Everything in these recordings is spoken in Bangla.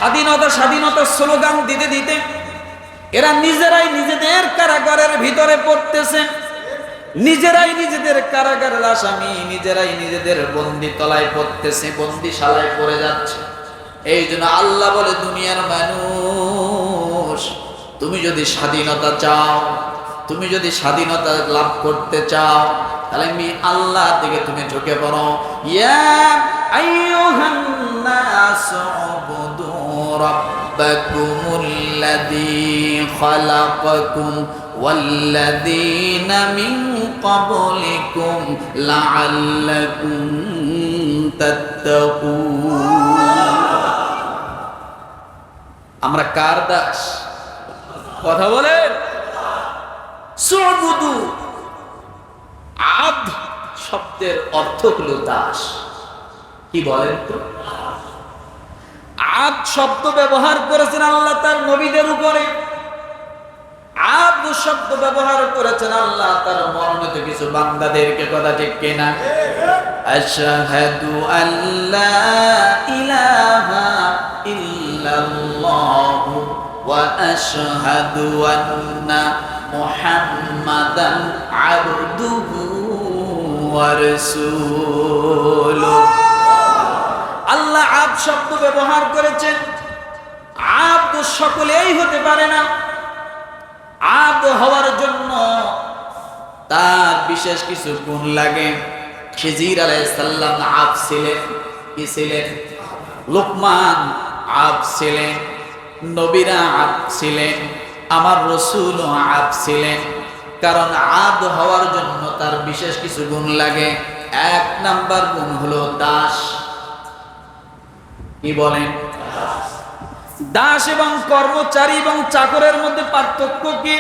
স্বাধীনতা স্বাধীনতা স্লোগান দিতে দিতে এরা নিজেরাই নিজেদের কারাগারের ভিতরে পড়তেছে, নিজেরাই নিজেদের কারাগারের আসামি, নিজেরাই নিজেদের বন্দি তলায় পড়তেছে, বন্দিশালায় পড়ে যাচ্ছে। এই জন্য আল্লাহ বলে, দুনিয়ার মানুষ, তুমি যদি স্বাধীনতা চাও, তুমি যদি স্বাধীনতা লাভ করতে চাও, তাহলে আমি আল্লাহর দিকে তুমি ঝুঁকে পড়ো। ইয়া আইয়ুহান নাস উবুদু রাব্বাকুমুল্লাযী খালাকাকুম ওয়াল্লাযীনা মিন ক্বাবলিকুম লাআল্লাকুম তাত্তাকুন। আমরা কার দাস? কথা বলেন। সুবুদু, আব্দ শব্দের অর্থ হলো দাস। কি বলেন তো? আব্দ শব্দ ব্যবহার করেছেন আল্লাহ তার নবীদের উপরে, আব্দ শব্দ ব্যবহার করেছেন আল্লাহ তার মনোনীত কিছু বান্দাদেরকে। কথা ঠিক কিনা? আশহাদু আল্লা ইলাহা ইল্লাল্লাহু ওয়া আশহাদু আন্না মুহাম্মাদান আবদুহু ওয়া রাসূলুহু। আল্লাহ আব্দ শব্দ ব্যবহার করেছেন। আব্দ সকলেই হতে পারে না। আব্দ হওয়ার জন্য তার বিশেষ কিছু গুণ লাগে। খিজির আলাইহিস সালাম আব্দ ছিলেন। কি ছিলেন? লোকমান আব্দ ছিলেন, নবীরা আব্দ ছিলেন, আমার রাসূলও আব্দ ছিলেন। কারণ আব্দ হওয়ার জন্য তার বিশেষ কিছু গুণ লাগে। এক নাম্বার গুণ হলো দাস। কি বলেন? দাস এবং কর্মচারী এবং চাকরের মধ্যে পার্থক্য কি?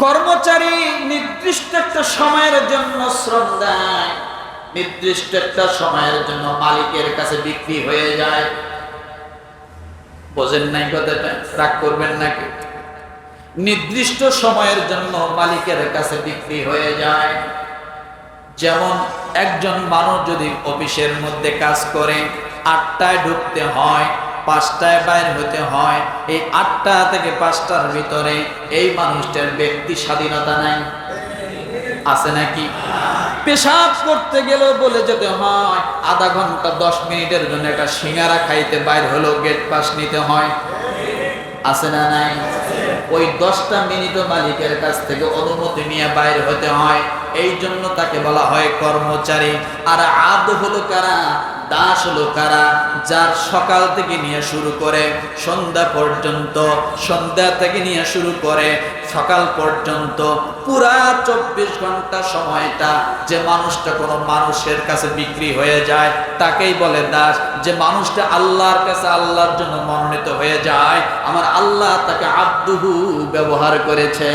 কর্মচারী নির্দিষ্ট একটা সময়ের জন্য শ্রম দেয়, নির্দিষ্ট একটা সময়ের জন্য মালিকের কাছে বিক্রি হয়ে যায়। বোঝেন নাই কথাটা? রাগ করবেন নাকি? নির্দিষ্ট সময়ের জন্য মালিকের কাছে বিক্রি হয়ে যায়। যেমন একজন মানুষ যদি অফিসের মধ্যে কাজ করে, 8টায় ঢুকতে হয়, 5টায় বাইরে হতে হয়, এই 8টা থেকে 5টার ভিতরে এই মানুষটার ব্যক্তি স্বাধীনতা নাই? আছে নাকি? পেশাব করতে গেলেও বলে যেতে হয়, আধা ঘন্টা 10 মিনিটের জন্য একটা সিঙ্গারা খাইতে বাইরে হলো গেট পাস নিতে হয়। আছে না নাই? ওই 10টা মিনিটও মালিকের কাছ থেকে অনুমতি নিয়ে বাইরে হতে হয়। এই জন্য তাকে বলা হয় কর্মচারী। আর আব্দ হলো কারা? দাস হলো কারা? যার সকাল থেকে নিয়ে শুরু করে সন্ধ্যা পর্যন্ত, সন্ধ্যা থেকে নিয়ে শুরু করে সকাল পর্যন্ত পুরা 24 ঘন্টা সময়টা যে মানুষটা কোনো মানুষের কাছে বিক্রি হয়ে যায় তাকেই বলে দাস। যে মানুষটা আল্লাহর কাছে আল্লাহর জন্য মনোনীত হয়ে যায়, আমার আল্লাহ তাকে আব্দুহু ব্যবহার করেছে।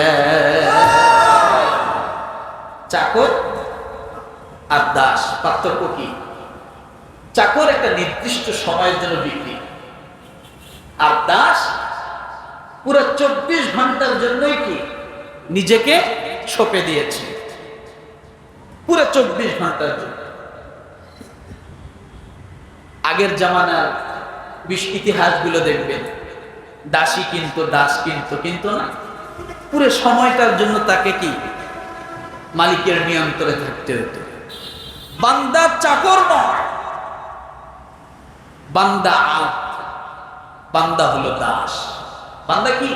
চাকর আর দাস পার্থক্য কি? চাকর একটা নির্দিষ্ট সময়ের জন্য বিক্রি, আর দাস পুরো 24 ঘন্টার জন্যই কি নিজেকে সঁপে দিয়েছে, পুরো 24 ঘন্টার জন্য। আগের জামানার ইতিহাসগুলো দেখবেন, দাসী কিন্তু দাস কিন্তু না, পুরো সময়টার জন্য তাকে কি মালিকের নিয়ন্ত্রণে থাকতে হতো। বান্দা চাকর নয়, বান্দা বান্দা হলো দাস। বান্দা কি?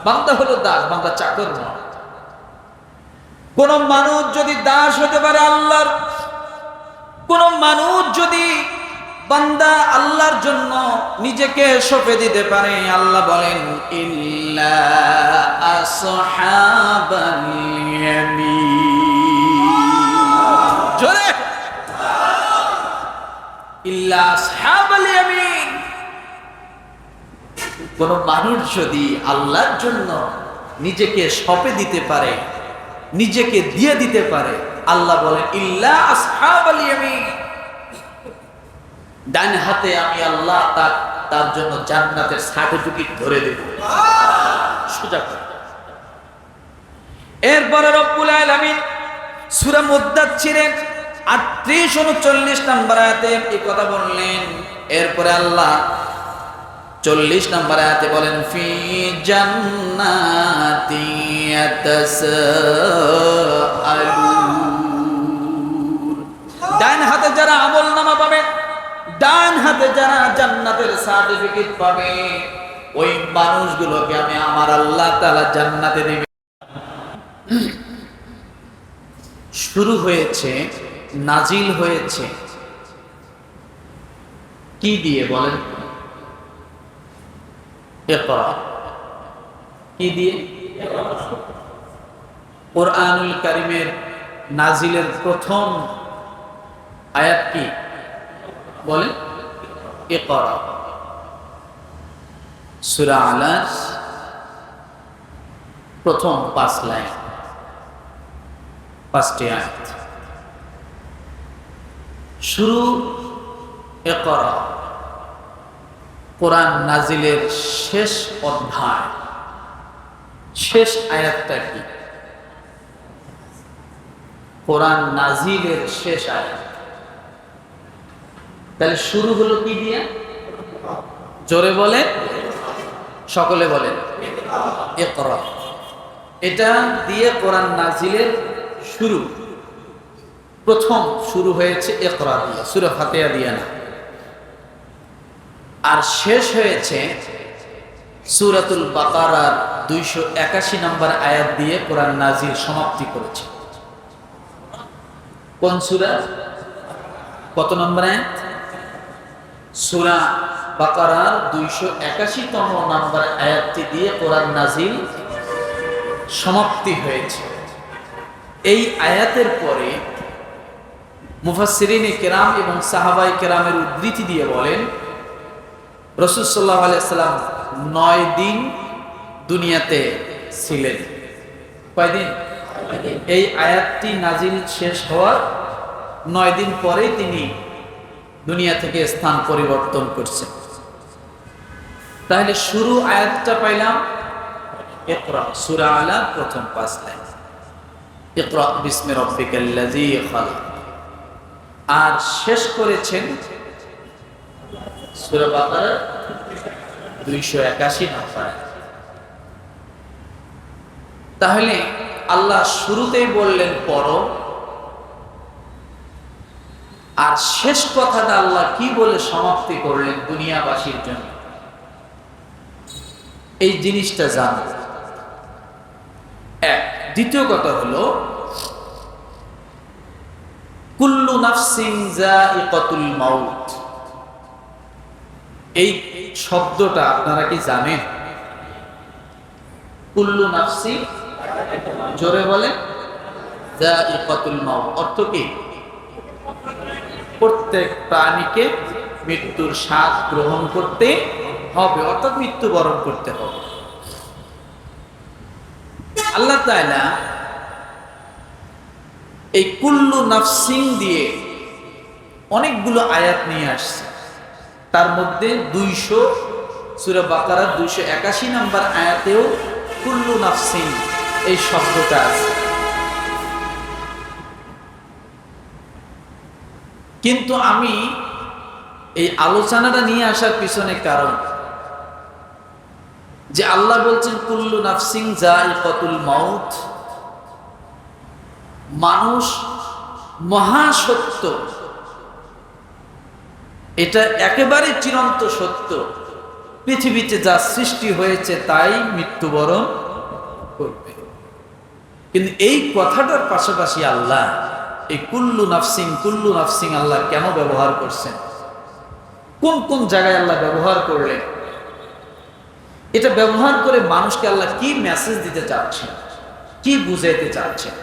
বান্দা হলো দাস, বান্দা চাকর নয়। কোন মানুষ যদি দাস হতে পারে আল্লাহর, কোন মানুষ যদি বান্দা আল্লাহর জন্য নিজেকে সঁপে দিতে পারে, আল্লাহ বলেন ইল্লা আসহাবাল ইয়ামিন। জোরে ইল্লা আসহাবাল ইয়ামিন। কোন মানুষ যদি আল্লাহর জন্য নিজেকে সঁপে দিতে পারে, নিজেকে দিয়ে দিতে পারে, আল্লাহ বলেন ইল্লা আসহাবাল ইয়ামিন, ডান হাতে আমি আল্লাহ তার জন্য জান্নাতের সার্টিফিকেট ধরে দেব। সোজা কথা। এরপরে রব্বুল আলামিন সূরা মুদ্দাথিরের 38-39 নম্বর আয়াতে এই কথা বললেন, এরপরে আল্লাহ 40 নম্বর আয়াতে বলেন ফি জান্নাতি ইয়াতাসাআলুন। ডান হাতে যারা আমলনামা পাবে, ডান হাতে যারা জান্নাতের সার্টিফিকেট পাবে, ওই মানুষগুলোকে আমি আমার আল্লাহ তাআলা জান্নাতে দেব। শুরু হয়েছে, নাজিল হয়েছে কি দিয়ে বলেন? ইকরা। কি দিয়ে? কোরআনুল কারীমের নাজিলের প্রথম আয়াত কি বলেন? ইকরা। সূরা আলাস প্রথম 5 লাইন, 5টি আয়াত। শুরু ইকরা। কোরআন নাজিলের শেষ অধ্যায়, শেষ আয়াতটা কি? কোরআন নাজিলের শেষ আয়াত। তাহলে শুরু হলো কি দিয়ে? জোরে বলেন, সকলে বলেন ইকরা। এটা দিয়ে কোরআন নাজিলের শুরু, প্রথম শুরু হয়েছে ইকরা দিয়ে, সূরা ফাতিহা দিয়ে না। আর শেষ হয়েছে সূরাতুল বাকারার 281 নম্বর আয়াত দিয়ে কোরআন নাজিল সমাপ্তি করেছে। কোন সূরা? কত নম্বর আয়াত? সূরা বাকারার 281তম নম্বর আয়াতটি দিয়ে কোরআন নাজিল সমাপ্তি হয়েছে। এই আয়াতের পরে মুফাসসিরিনে কেরাম এবং সাহাবায়ে কেরামের উদ্ধৃতি দিয়ে বলেন, রাসূল সাল্লাল্লাহু আলাইহি সাল্লাম 9 দিন দুনিয়াতে ছিলেন। কয়দিন? এই আয়াতটি নাজিল শেষ হওয়ার 9 দিন পরে তিনি দুনিয়া থেকে স্থান পরিবর্তন করছেন। তাহলে শুরু আয়াতটা পাইলাম ইকরা, সূরা আলা প্রথম 5 লাইন, ইকরা বিসমি রাব্বিকাল্লাযী খালাক। আর শেষ করেছেন সূরা বাকারা 281 নম্বর। তাহলে আল্লাহ শুরুতেই বললেন পড়ো, আর শেষ কথাটা আল্লাহ কি বলে সমাপ্তি করলেন দুনিয়াবাসীর জন্য, এই জিনিসটা জানো। এক। দ্বিতীয় কথা হলো কুল্লু নাফসিন যায়িকাতুল মাউত। এই শব্দটা আপনারা কি জানেন? কুল্লু নাফসিন, জোরে বলেন, যায়িকাতুল মাউত অর্থ কি? প্রত্যেক প্রাণীকে মৃত্যুর স্বাদ গ্রহণ করতে হবে, অর্থাৎ মৃত্যুবরণ করতে হবে। আল্লাহ তাআলা এই কুল্লু নাফসিন দিয়ে অনেকগুলো আয়াত নিয়ে আসছে। তার মধ্যে সূরা বাকারার 281 নম্বর আয়াতেও কুল্লু নাফসিন এই শব্দটা আছে। কিন্তু আমি এই আলোচনাটা নিয়ে আসার পিছনে কারণ, যে আল্লাহ বলছেন কুল্লু নাফসিন যায়িকাতুল মাউত, মানুষ মহাসত্য, এটা একেবারে চিরন্ত সত্য। পৃথিবীতে যা সৃষ্টি হয়েছে তাই মৃত্যুবরণ করবে। কিন্তু এই কথাটার পাশাপাশি আল্লাহ এই কুল্লু নাফসিন আল্লাহ কেন ব্যবহার করছেন, কোন কোন জায়গায় আল্লাহ ব্যবহার করলেন, এটা ব্যবহার করে মানুষকে আল্লাহ কি মেসেজ দিতে চাচ্ছেন, কি বুঝাইতে চাচ্ছেন।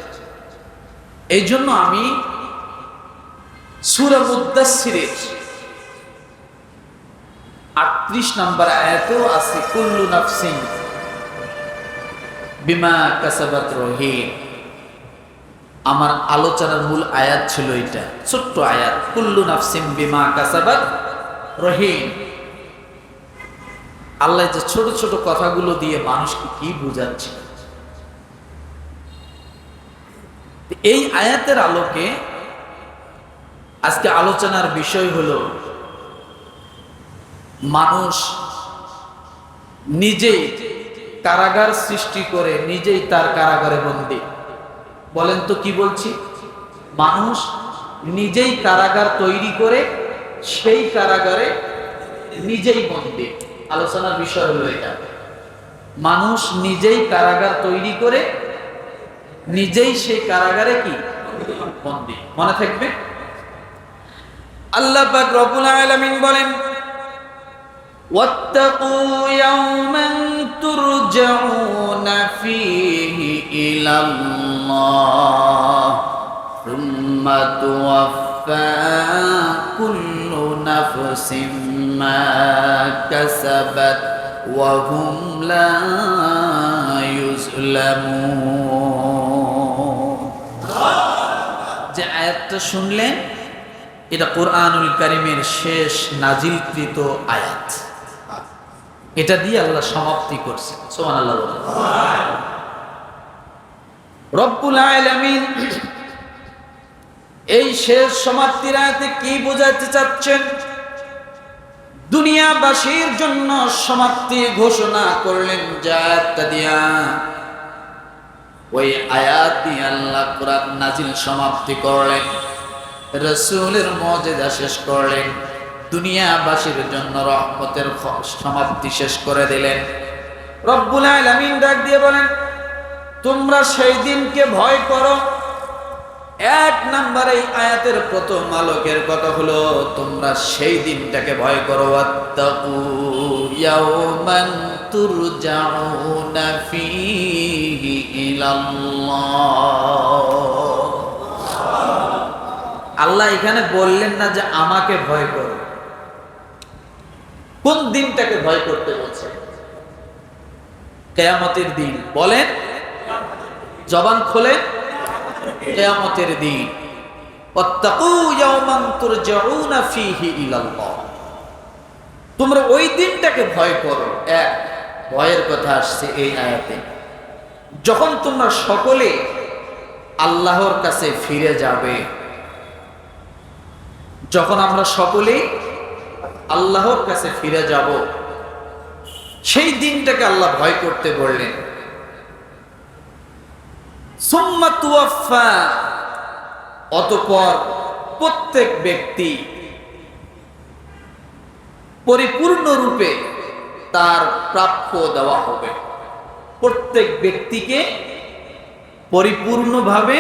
এই জন্য আমি সূরা মুদ্দাসসিরের 38 নম্বর আয়াতেও আছে কুল্লু নাফসিন বিমা কাসাবাত রহিন। আমার আলোচনার মূল আয়াত ছিল এটা, ছোট্ট আয়াত, কুল্লু নাফসিন বিমা কাসাবাত রহিন। আল্লাহ যে ছোট ছোট কথাগুলো দিয়ে মানুষকে কি বুঝাচ্ছে, এই আয়াতের আলোকে আজকে আলোচনার বিষয় হলো মানুষ নিজেই কারাগার সৃষ্টি করে নিজেই তার কারাগারে বন্দী। বলেন তো কি বলছি? মানুষ নিজেই কারাগার তৈরি করে সেই কারাগারে নিজেই বন্দী। আলোচনার বিষয় হলো এটা। মানুষ নিজেই কারাগার তৈরি করে নিজেই সেই কারাগারে কি বন্দী। মনে থাকবে? আল্লাহ পাক রব্বুল আলামিন বলেন, واتقوا يوما ترجعون فيه إلى الله ثم توفى كل نفس ما كسبت وهم لا يظلمون। যে আয়াতটা শুনলেন, এটা কোরআনুল কারীমের শেষ নাজিলকৃত আয়াত। এটা দিয়ে আল্লাহ সমাপ্তি করছেন। সুবহানাল্লাহ। রব্বুল আলামিন এই শেষ সমাপ্তির আয়াতে কি বোঝাতে চাচ্ছেন? দুনিয়াবাসীর জন্য সমাপ্তি ঘোষণা করলেন যে আয়াতটা দিয়া। ওই আয়াত দিয়ে আল্লাহ কোরআন নাজিল সমাপ্তি করলেন, রাসূলের মুজিজা শেষ করলেন, দুনিয়াবাসীর জন্য রহমতের সমাপ্তি শেষ করে দিলেন। রব্বুল আলামিন ডাক দিয়ে বলেন, তোমরা সেই দিনকে ভয় করো। এক নম্বর এই আয়াতের প্রথম আলোকের কথা হলো তোমরা সেই দিনটাকে ভয় করো। ওয়াত্তাকু ইয়াওমান তুরজাউনা ফীহি ইলাল্লাহ। আল্লাহ এখানে বললেন না যে আমাকে ভয় করো। কোন দিনটাকে ভয় করতে বলছে? কিয়ামতের দিন। বলেন, জবান খোলেন, কিয়ামতের দিন। ওয়াত্তাকু ইয়াওমান তুরজাউনা ফীহি ইলাল্লাহ। তোমরা ওই দিনটাকে ভয় করো। এক ভয়ের কথা আসছে এই আয়াতে, যখন তোমরা সকলে আল্লাহর কাছে ফিরে যাবে। যখন আমরা সকলে আল্লাহর কাছে ফিরে যাব, সেই দিনটাকে আল্লাহ ভয় করতে বললেন। সুম্মা তুওয়াফা, অতঃপর প্রত্যেক ব্যক্তি পরিপূর্ণরূপে তার প্রাপ্য দেওয়া হবে। প্রত্যেক ব্যক্তিকে পরিপূর্ণভাবে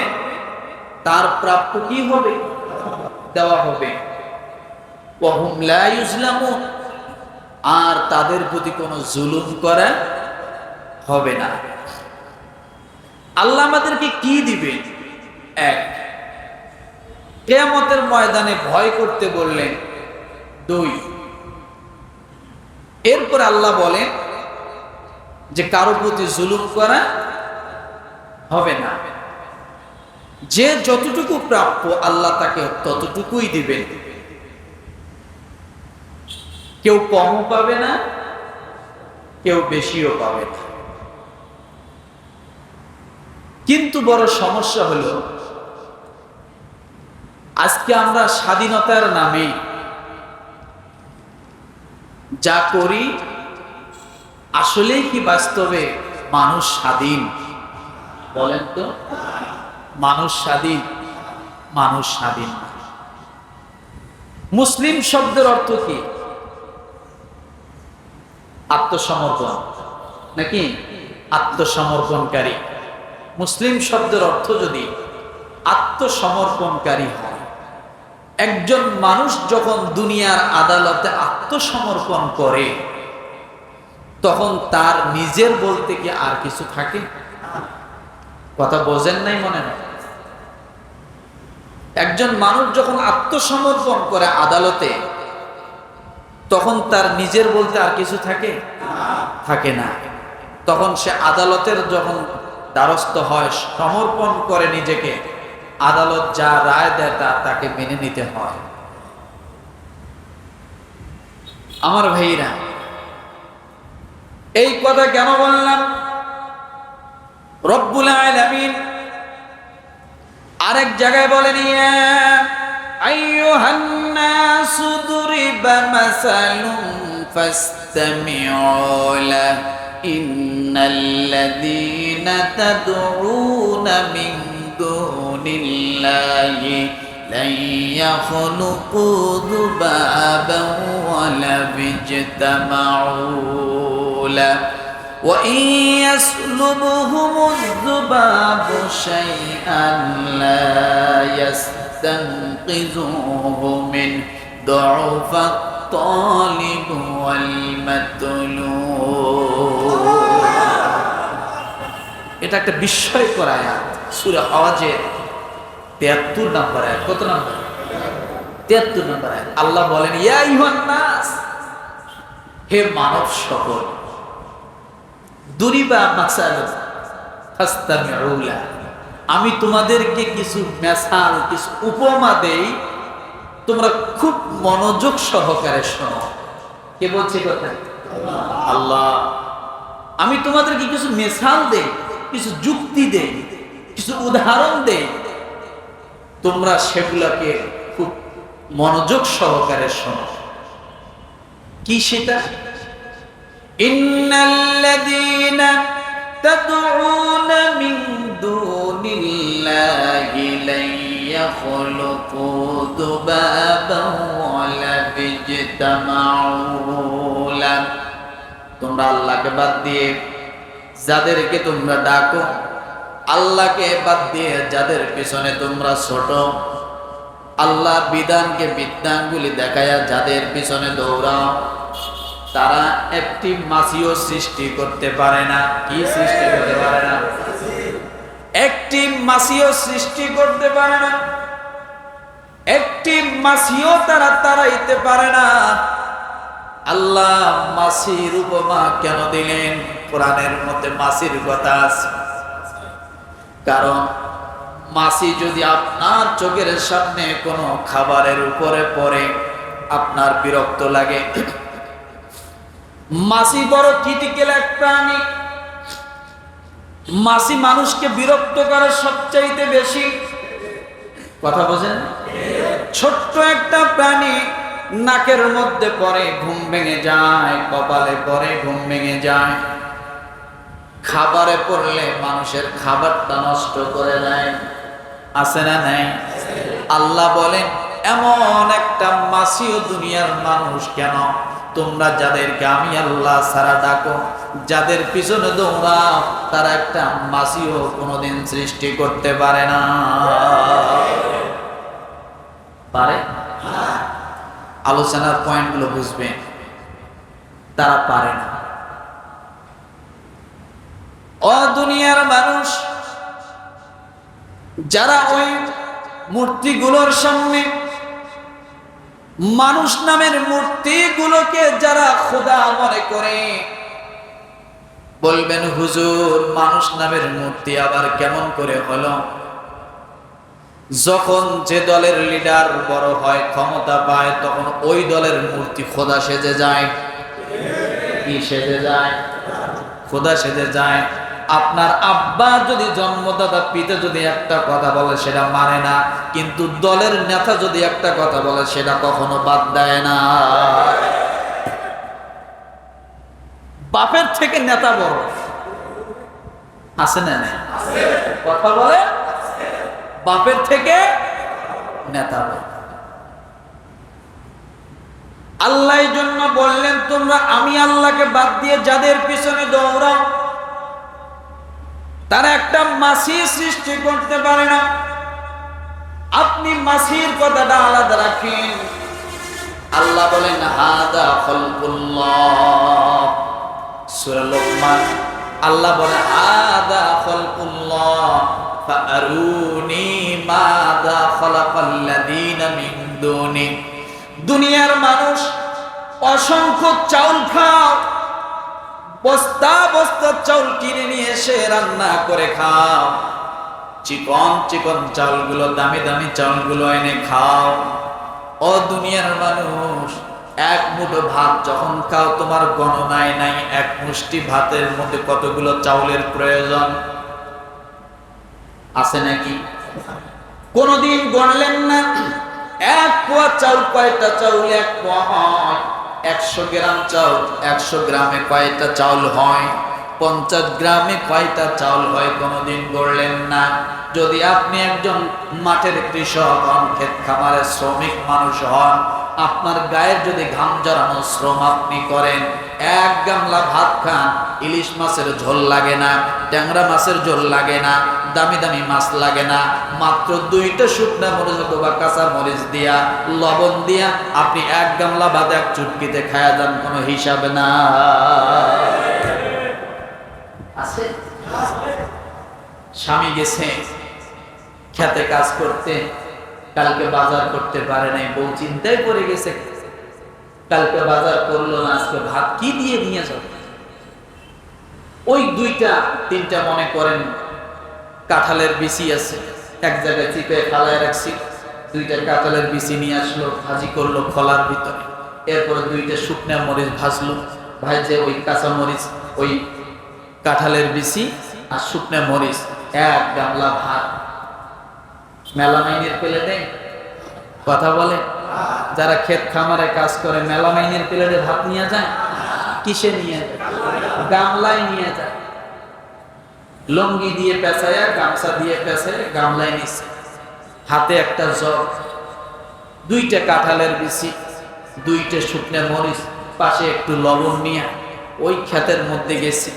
তার প্রাপ্য কি হবে? দেওয়া হবে। ওয়াহুম লা ইউজলামুন, আর তাদের প্রতি কোনো জুলুম করা হবে না। আল্লাহ আমাদেরকে কি দিবেন? এক, কিয়ামতের ময়দানে ভয় করতে বললেন। দুই, এরপর আল্লাহ বলেন যে কারো প্রতি জুলুম করা হবে না। যে যতটুকু প্রাপ্য আল্লাহ তাকে ততটুকুই দিবেন। কেউ কমও পাবে না, কেউ বেশিও পাবে না। কিন্তু বড় সমস্যা হলো, আজকে আমরা স্বাধীনতার নামে যা করি, আসলেই কি বাস্তবে মানুষ স্বাধীন? বলেন তো, মানুষ স্বাধীন? মানুষ স্বাধীন না। মুসলিম শব্দের অর্থ কি? আত্মসমর্পণ, নাকি? আত্মসমর্পণকারী। মুসলিম শব্দের অর্থ যদি আত্মসমর্পণকারী হয়, একজন মানুষ যখন দুনিয়ার আদালতে আত্মসমর্পণ করে, তখন তার নিজের বলতে কি আর কিছু থাকে? কথা বোঝেন নাই মনে হয়? একজন মানুষ যখন আত্মসমর্পণ করে আদালতে, তখন তার নিজের বলতে আর কিছু থাকে? থাকে না। তখন সে আদালতের যখন দ্বারস্থ হয়, সমর্পণ করে নিজেকে, আদালত যা রায় দেয় তাকে মেনে নিতে হয়। আমার ভাইরা, এই কথা কেন বললাম? রব্বুল আলামিন আরেক জায়গায় বলেন, ইয়া আইয়ুহান নাসু দুরিবা মাসালুন فاستمعوا له إن الذين تدعون من دون الله لن يخلقوا ذبابا ولو اجتمعوا له وإن يسلبهم الذباب شيئا لا يستنقذوه منه ضعف الطالب والمطلوب এটা একটা বিস্ময়কর আয়াত সূরা আওয়াজের 73 নম্বর আয়াত। কত নম্বর? 73 নম্বর আয়াত। আল্লাহ বলেন ইয়া আইয়ুহান নাস, হে মানব সকল, দুরিবা মাসাল ফাস্তামিউ লা, আমি তোমাদেরকে কিছু মেসাল, কিছু উপমা দেই, তোমরা খুব মনোযোগ সহকারে শোনো। কে বলছে কথা? আল্লাহ। আমি তোমাদেরকে কিছু মেসাল দেই, কিছু যুক্তি দেই, কিছু উদাহরণ দেই, তোমরা সেগুলোকে খুব মনোযোগ সহকারে শোনো। কি সেটা? ইন্নাল্লাযীনা তাদউনা মিন দুনিল্লাহি লা ইয়াখলুকু যুবাবান ওয়ালা বিজতামাউ লা, তোমরা আল্লাহকে বাদ দিয়ে যাদেরকে তোমরা ডাকো, আল্লাহকে বাদ দিয়ে যাদের পিছনে তোমরা ছোট, আল্লাহ বিধানকে বিধানগুলি দেখায়া যাদের পিছনে দৌড়াও, তারা একটি মাছিও সৃষ্টি করতে পারে না। কি সৃষ্টি করতে পারে না? একটি মাছিও সৃষ্টি করতে পারে না। একটি মাছিও তারা তাড়াইতে পারে না। আল্লাহ মাছির উপমা কেন দিলেন? কোরআনের মধ্যে মাছির কথা আছে, কারণ মাছি যদি আপনার চোখের সামনে কোনো খাবারের উপরে পড়ে আপনার বিরক্ত লাগে। মাছি বড় ক্রিটিক্যাল এক প্রাণী। মাছি মানুষকে বিরক্ত করে সবচাইতে বেশি। কথা বোঝেন? ছোট্ট একটা প্রাণী নাকের মধ্যে পড়ে ঘুম ভেঙে যায়, কপালে পড়ে ঘুম ভেঙে যায়, খাবারে পড়লে মানুষের খাবারটা নষ্ট করে দেয়। আছে না নাই? আল্লাহ বলেন এমন একটা মাছিও দুনিয়ার মানুষ কেন? তোমরা যাদেরকে আমি আল্লাহ ছাড়া ডাকো, যাদের পিছনে দৌড়াও, তারা একটা মাছিও কোনোদিন সৃষ্টি করতে পারে না। পারে? আলোচনার পয়েন্টগুলো বুঝবেন, তারা পারে না। ও দুনিয়ার মানুষ, যারা ওই মূর্তিগুলোর সামনে, মানুষ নামের মূর্তিগুলোকে যারা খোদা মনে করে, বলবেন হুজুর মানুষ নামের মূর্তি আবার কেমন করে হলো? যখন যে দলের লিডার বড় হয়, ক্ষমতা পায়, তখন ওই দলের মূর্তি খোদা সেজে যায়। কি সেজে যায়? খোদা সেজে যায়। আপনার আব্বা যদি, জন্মদাতা পিতা যদি একটা কথা বলে সেটা মানে না, কিন্তু দলের নেতা যদি একটা কথা বলে সেটা কখনো বাদ দেয় না। বাপের থেকে নেতা বড় আছে না? কথা বলে বাপের থেকে নেতা বড়। আল্লাহ এই জন্য বললেন তোমরা আমি আল্লাহকে বাদ দিয়ে যাদের পিছনে দৌড়াও, তারা একটা মাছি সৃষ্টি করতে পারে না। আপনি মাছির কথাটা আলাদা রাখেন। আল্লাহ বলেন হাদা খালকুল্লাহ, সূরা লোকমান। আল্লাহ বলেন হাদা খালকুল্লাহ ফাআরুনি মাযা খালাকাল্লাযীনা মিন দুনি। দুনিয়ার মানুষ অসংখ্য চাউল খাও, বস্তা বস্তা চাউল কিনে নিয়ে এসে রান্না করে খাও, চিকন চিকন চাউলগুলো, দামি দামি চাউলগুলো এনে খাও। ও দুনিয়ার মানুষ, এক মুঠো ভাত যখন খাও তোমার গণনায় নাই এক মুষ্টি ভাতের মধ্যে কতগুলো চাউলের প্রয়োজন আছে নাকি? কোনদিন গণলেন না? এক পোয়া চাউল কয়টা চাউল? এক পোয়া হয়। 100 গ্রাম চাউল, 100 গ্রামে কয়টা চাউল হয়, 50 গ্রামে কয়টা চাউল হয় কোনোদিন গড়লেন না। যদি আপনি একজন মাঠের কৃষক হন, ক্ষেত খামারের শ্রমিক মানুষ হন, আপনার গায়ের যদি ঘাম ঝরানো শ্রম আপনি করেন, এক গামলা ভাত খান, ইলিশ মাছের ঝোল লাগে না, ট্যাংরা মাছের ঝোল লাগে না, দামি দামি মাছ লাগে না, মাত্র 2টা শুকনা মরিচ অথবা কাঁচা মরিচ দিয়া, লবণ দিয়া আপনি এক গামলা ভাত এক চুটকিতে খায়া যান, কোনো হিসাব না আছে। স্বামী গেছে খেতে কাজ করতে, কালকে বাজার করতে পারে নাই, বউ চিন্তায় পড়ে গেছে, কালকে বাজার করলো না, আজকে ভাত কি দিয়ে নিয়ে যাবে। ওই 2টা 3টা মনে করেন কাঁঠালের বিচি আছে, এক জায়গায় চিপে ফালায় রাখছি, 2টা কাঁঠালের বিচি নিয়ে আসলো, ভাজি করলো খোলার ভিতরে, এরপরে 2টা শুকনা মরিচ ভাজলো, ভাজে ওই কাঁচা মরিচ, ওই কাঁঠালের বিচি আর শুকনা মরিচ, এক গামলা ভাত। মেলামাইনের প্লেটে কথা বলে, যারা ক্ষেত খামারে কাজ করে মেলামাইনের প্লেটে ভাত নিয়ে যায়, কিসে নিয়ে যায়? গামলায় নিয়ে যায়। লঙ্গি দিয়ে পেঁচায়া, গামছা দিয়ে পেঁচায় গামলায় নিচ্ছে, হাতে একটা জগ, 2টা কাঁঠালের বিচি, 2টা শুকনা মরিচ, পাশে একটু লবণ নিয়ে ওই ক্ষেতের মধ্যে গেছি,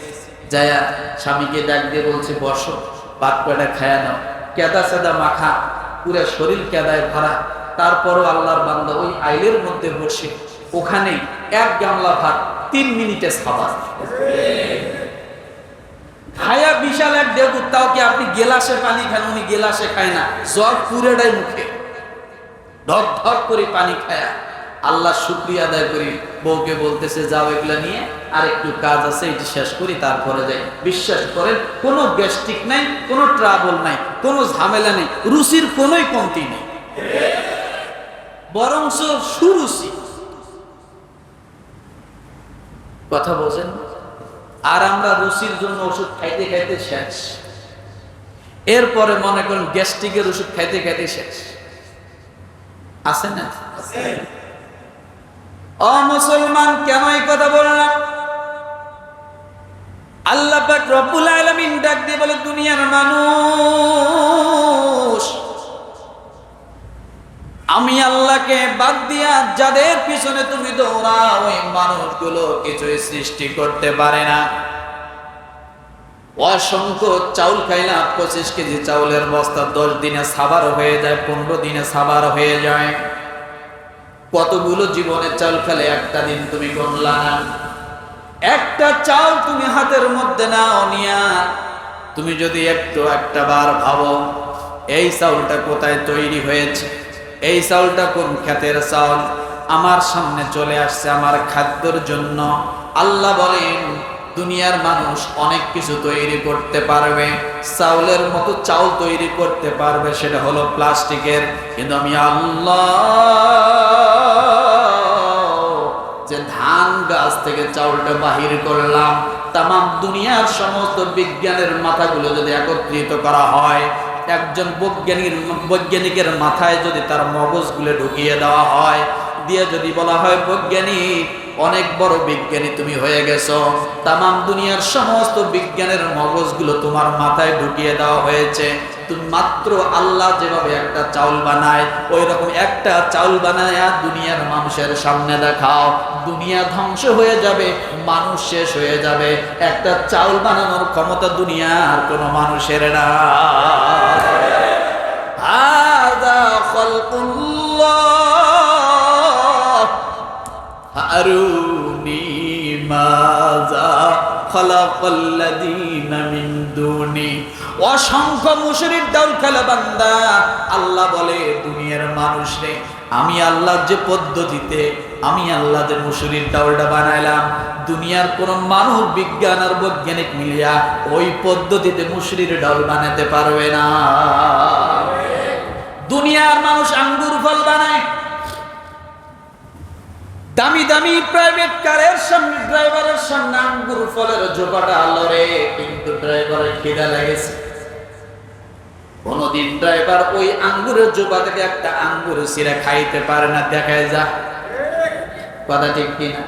যায়া স্বামীকে ডাক দিয়ে বলছে, বসো, ভাত কয়টা খায়া নাও। কেদা সেদা মাখা, পুরো শরীর কেদায় ভরা, তারপরও আল্লাহর বান্দা ওই আইলের মধ্যে বসে ওখানে এক গামলা ভাত 3 মিনিটে খাবার খায়া, বিশাল এক দেব। তাও কি আপনি গেলাসে পানি খান, উনি গেলাসে খায় না, জগ পুরেটাই মুখে, ঢক ঢক করে পানি খায়া আল্লাহ শুকরিয়া আদায় করি। বউকে বলতেছে, যাও এগুলা নিয়ে আর একটু কাজ আছে, এটি শেষ করি তারপরে যাই। বিশ্বাস করেন, কোনো গ্যাস্ট্রিক নাই, কোনো ট্রাবল নাই, কোনো ঝামেলা নেই, রুচির কোনোই কমতি নেই, বরঞ্চ সুরুচি। কথা বলছেন। আর আমরা রুচির জন্য ওষুধ খাইতে খাইতে শেষ, এরপরে মনে করেন গ্যাস্ট্রিকের ওষুধ খাইতে খাইতে শেষ। আছে না? ও মুসলমান, কেন এই কথা বললাম? আল্লাহ পাক রব্বুল আলামিন ডাক দিয়ে বলে, দুনিয়ার মানুষ, আমি আল্লাহকে বাদ দিয়া যাদের পিছনে তুমি দৌড়াও, ওই মানুষগুলো কিছুই সৃষ্টি করতে পারে না। অসংখ্য চাউল খাইলাম, 25 কেজি চাউলের বস্তা 10 দিনে সাবার হয়ে যায়, 15 দিনে সাবার হয়ে যায়। কতগুলো জীবনের চাউল খেলে একটা দিন তুমি গণলা না। একটা চাউল তুমি হাতের মধ্যে নাও নিয়া, তুমি যদি একটা বার ভাবো, এই চাউলটা কোথায় তৈরি হয়েছে, এই চাউলটা কোন ক্ষেতের চাউল, আমার সামনে চলে আসছে আমার খাদ্যের জন্য। আল্লাহ বলেন, দুনিয়ার মানুষ অনেক কিছু তৈরি করতে পারবে, চাউলের মতো চাউল তৈরি করতে পারবে, সেটা হলো প্লাস্টিকের, কিন্তু আমি আল্লাহ যে ধান গাছ থেকে চাউলটা বাহির করলাম, তাম দুনিয়ার সমস্ত বিজ্ঞানের মাথাগুলো যদি একত্রিত করা হয়, একজন বৈজ্ঞানিকের মাথায় যদি তার মগজগুলো ঢুকিয়ে দেওয়া হয়, দিয়ে যদি বলা হয়, বৈজ্ঞানিক, অনেক বড় বিজ্ঞানী তুমি হয়ে গেছো, তামাম দুনিয়ার সমস্ত বিজ্ঞানের মগজগুলো তোমার মাথায় ঢুকিয়ে দেওয়া হয়েছে, তুমি মাত্র আল্লাহ যেভাবে একটা চাউল বানায়, ওই রকম একটা চাউল বানায় দুনিয়ার মানুষের সামনে দেখাও, দুনিয়া ধ্বংস হয়ে যাবে, মানুষ শেষ হয়ে যাবে। একটা চাউল বানানোর ক্ষমতা দুনিয়ার কোনো মানুষের না। হাযা খালকুল্লাহ আরুনি মাযা খালাকাল্লাযীনা মিন দুনি। অসংখ্য মুশরিক দাউল খেলা বান্দা, আল্লাহ বলে, দুনিয়ার মানুষ রে, আমি আল্লাহ যে পদ্ধতিতে, আমি আল্লাহ যে মুশরিক ডাউলটা বানাইলাম, দুনিয়ার কোন মানব বিজ্ঞান আর বৈজ্ঞানিক মিলিয়া ওই পদ্ধতিতে মুশরিক ডাউল বানাতে পারবে না। দুনিয়ার মানুষ আঙ্গুর ফল বানায়, দামি দামি প্রাইভেট কারের সামনে ড্রাইভারের সামনে আঙ্গুর ফলের জোগাড়া লড়ে, কিন্তু ড্রাইভারের খিদা লেগেছে। কোনদিন ড্রাইভার ওই আঙ্গুরের জোবা থেকে একটা আঙ্গুর ছিঁড়ে খাইতে পারে না, দেখায় যা। কথা ঠিক কিনা?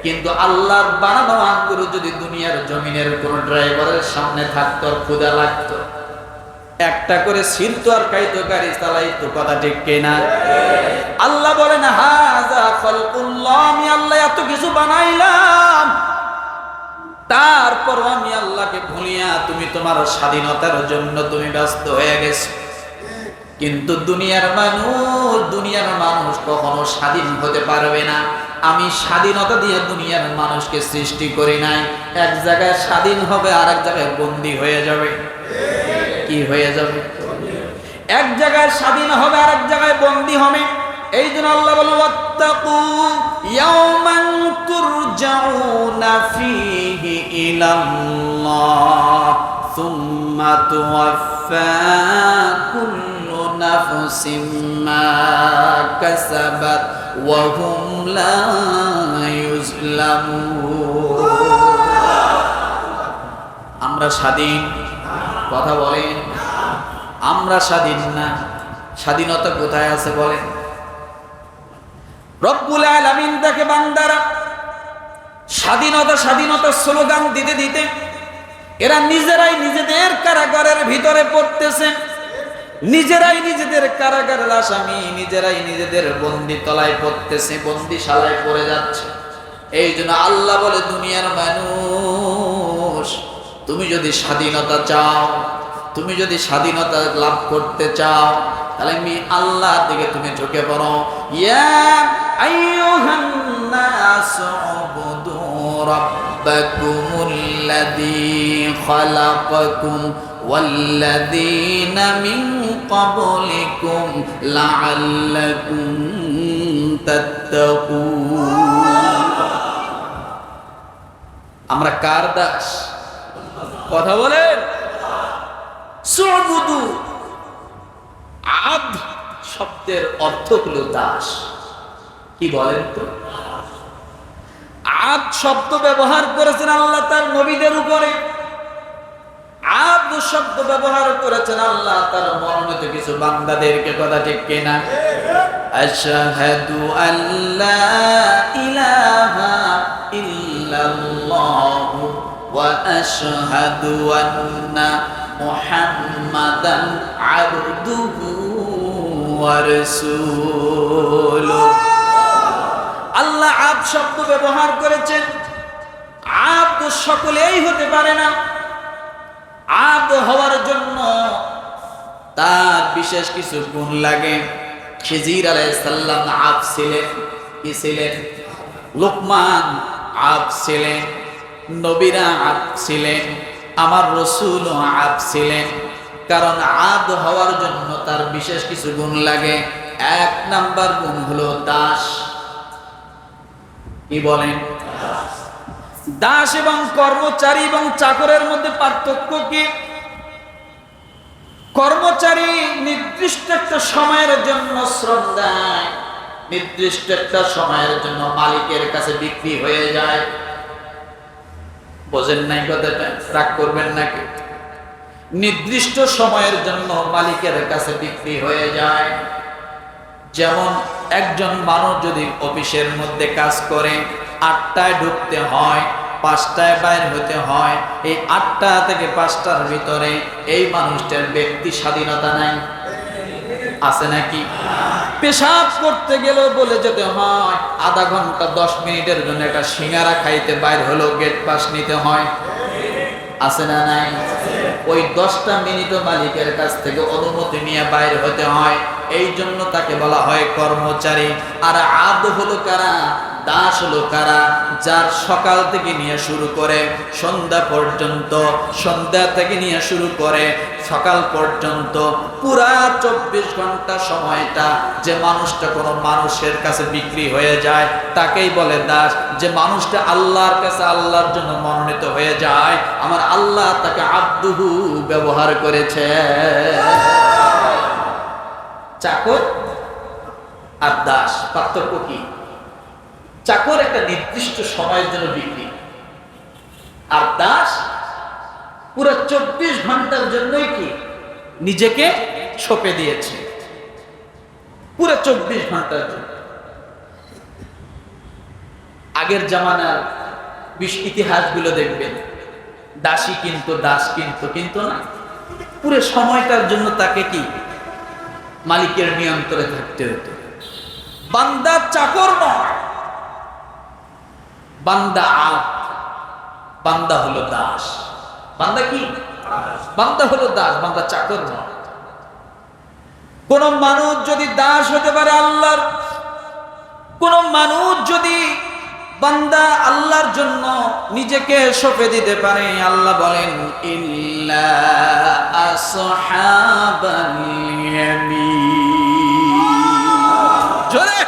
কিন্তু আল্লাহর বানানো আঙ্গুর যদি দুনিয়ার জমিনের কোন ড্রাইভারের সামনে থাকতো, ক্ষুধা লাগতো, একটা করে ছিলতো আর খাইতো, গাড়ি চালাইতো। কথা ঠিক কিনা? আল্লাহ বলেন হাযা খালকুল্লাহ, আমি আল্লাহ এত কিছু বানাইলাম, তারপর আমি আল্লাহকে ভুলিয়া তুমি তোমার স্বাধীনতার জন্য তুমি ব্যস্ত হয়ে গেছো। কিন্তু দুনিয়ার মানুষ কখনো স্বাধীন হতে পারবে না। আমি স্বাধীনতা দিয়ে দুনিয়ার মানুষকে সৃষ্টি করি নাই। এক জায়গায় স্বাধীন হবে, আর এক জায়গায় বন্দী হয়ে যাবে। কি হয়ে যাবে? এক জায়গায় স্বাধীন হবে, আর এক জায়গায় বন্দী হবে। এই জন্য আল্লাহ বলেন ওয়াত্তাকু ইয়াওমান তুরজাউনা ফীহি ইলাল্লাহ সুম্মা তুওয়াফফা কুল্লু নাফসিম মা কাসাবাত ওয়া হুম লা ইউজলামুন। আমরা স্বাধীন? কথা বলেন। আমরা স্বাধীন না। স্বাধীনতা কোথায় আছে বলেন? রব্বুল আলামিন তাকে বান্দারা স্বাধীনতা স্বাধীনতা স্লোগান দিতে দিতে এরা নিজেরাই নিজেদের কারাগারের ভিতরে পড়তেছে, নিজেরাই নিজেদের কারাগারের আসামি, নিজেরাই নিজেদের বন্দি তলায় পড়তেছে, বন্দিশালায় পড়ে যাচ্ছে। এই জন্য আল্লাহ বলে দুনিয়ার মানুষ, তুমি যদি স্বাধীনতা চাও, তুমি যদি স্বাধীনতা লাভ করতে চাও, তাহলে আমি আল্লাহর দিকে তুমি ঝুঁকে পড়ো। ইয়া আইয়ুহান নাসু উবুদু রাব্বাকুমুল্লাযী খালাকাকুম ওয়াল্লাযীনা মিন ক্বাবলিকুম লাআল্লাকুম তাত্তাকুন। আমরা কার দাস? কথা বলেন। সুবুদু, আব্দ শব্দের অর্থ হলো দাস। কি বলেন তো? আব্দ শব্দ ব্যবহার করেছেন আল্লাহ তার নবীদের উপরে, আব্দ শব্দ ব্যবহার করেছেন আল্লাহ তার মনোনীত কিছু বান্দাদেরকে। কথা ঠিক কিনা? আশহাদু আল্লা ইলাহা ইল্লাল্লাহ ওয়া আশহাদু আন্না মুহাম্মাদান আবদুহু ওয়া রাসূলুহু। আল্লাহ আব্দ শব্দ ব্যবহার করেছেন। আব্দ সকলেই হতে পারে না। আব্দ হওয়ার জন্য তার বিশেষ কিছু গুণ লাগে। খিজির আলাইহিস সালাম আব্দ ছিলেন। কি ছিলেন? লোকমান আব্দ ছিলেন, নবীরা আব্দ ছিলেন, আমার রাসূলও আব্দ ছিলেন। কারণ আব্দ হওয়ার জন্য তার বিশেষ কিছু গুণ লাগে। এক নাম্বার গুণ হলো দাস। কি বলেন? দাস এবং কর্মচারী এবং চাকরের মধ্যে পার্থক্য কি? কর্মচারী নির্দিষ্ট একটা সময়ের জন্য শ্রম দেয়, নির্দিষ্ট একটা সময়ের জন্য মালিকের কাছে বিক্রি হয়ে যায়। বোঝেন নাই কথাটা? রাগ করবেন নাকি? নির্দিষ্ট সময়ের জন্য মালিকের কাছে বিক্রি হয়ে যায়। যেমন একজন মানুষ যদি অফিসের মধ্যে কাজ করে, 8টায় ঢুকতে হয়, 5টায় বাইর হতে হয়, এই 8টা থেকে 5টার ভিতরে এই মানুষটার ব্যক্তি স্বাধীনতা নাই? আছে নাকি? পেশাব করতে গেলেও বলে যেতে হয়, আধা ঘন্টা 10 মিনিটের জন্য একটা সিঙ্গারা খাইতে বাইর হলো গেট পাস নিতে হয়। আছে না নাই? ওই 10টা মিনিটও মালিকের কাছ থেকে অনুমতি নিয়ে বাইর হতে হয়। এই জন্য তাকে বলা হয় কর্মচারী। আর আব্দ হলো কারা? দাস হলো কারা? যার সকাল থেকে নিয়ে শুরু করে সন্ধ্যা পর্যন্ত, সন্ধ্যা থেকে নিয়ে শুরু করে সকাল পর্যন্ত পুরা 24 ঘন্টা সময়টা যে মানুষটা কোনো মানুষের কাছে বিক্রি হয়ে যায় তাকেই বলে দাস। যে মানুষটা আল্লাহর কাছে আল্লাহর জন্য মনোনীত হয়ে যায়, আমার আল্লাহ তাকে আব্দুহু ব্যবহার করেছে। চাকর আর দাস পার্থক্য কি? চাকর একটা নির্দিষ্ট সময়ের জন্য বিক্রি, আর দাস পুরো 24 ঘন্টার জন্যই কি নিজেকে সঁপে দিয়েছে, পুরো 24 ঘন্টার জন্য। আগের জামানার ইতিহাসগুলো দেখবেন, দাসী কিন্তু দাস কিন্তু না, পুরো সময়টার জন্য তাকে কি মালিকের নিয়ন্ত্রণে থাকতে হতো। বান্দা চাকর নয়, বান্দা বান্দা হলো দাস। বান্দা কি? বান্দা হলো দাস, বান্দা চাকর নয়। কোন মানুষ যদি দাস হতে পারে আল্লাহর, কোন মানুষ যদি বান্দা আল্লাহর জন্য নিজেকে সঁপে দিতে পারে, আল্লাহ বলেন ইল্লা আসহাবাল ইয়ামিন। জোরে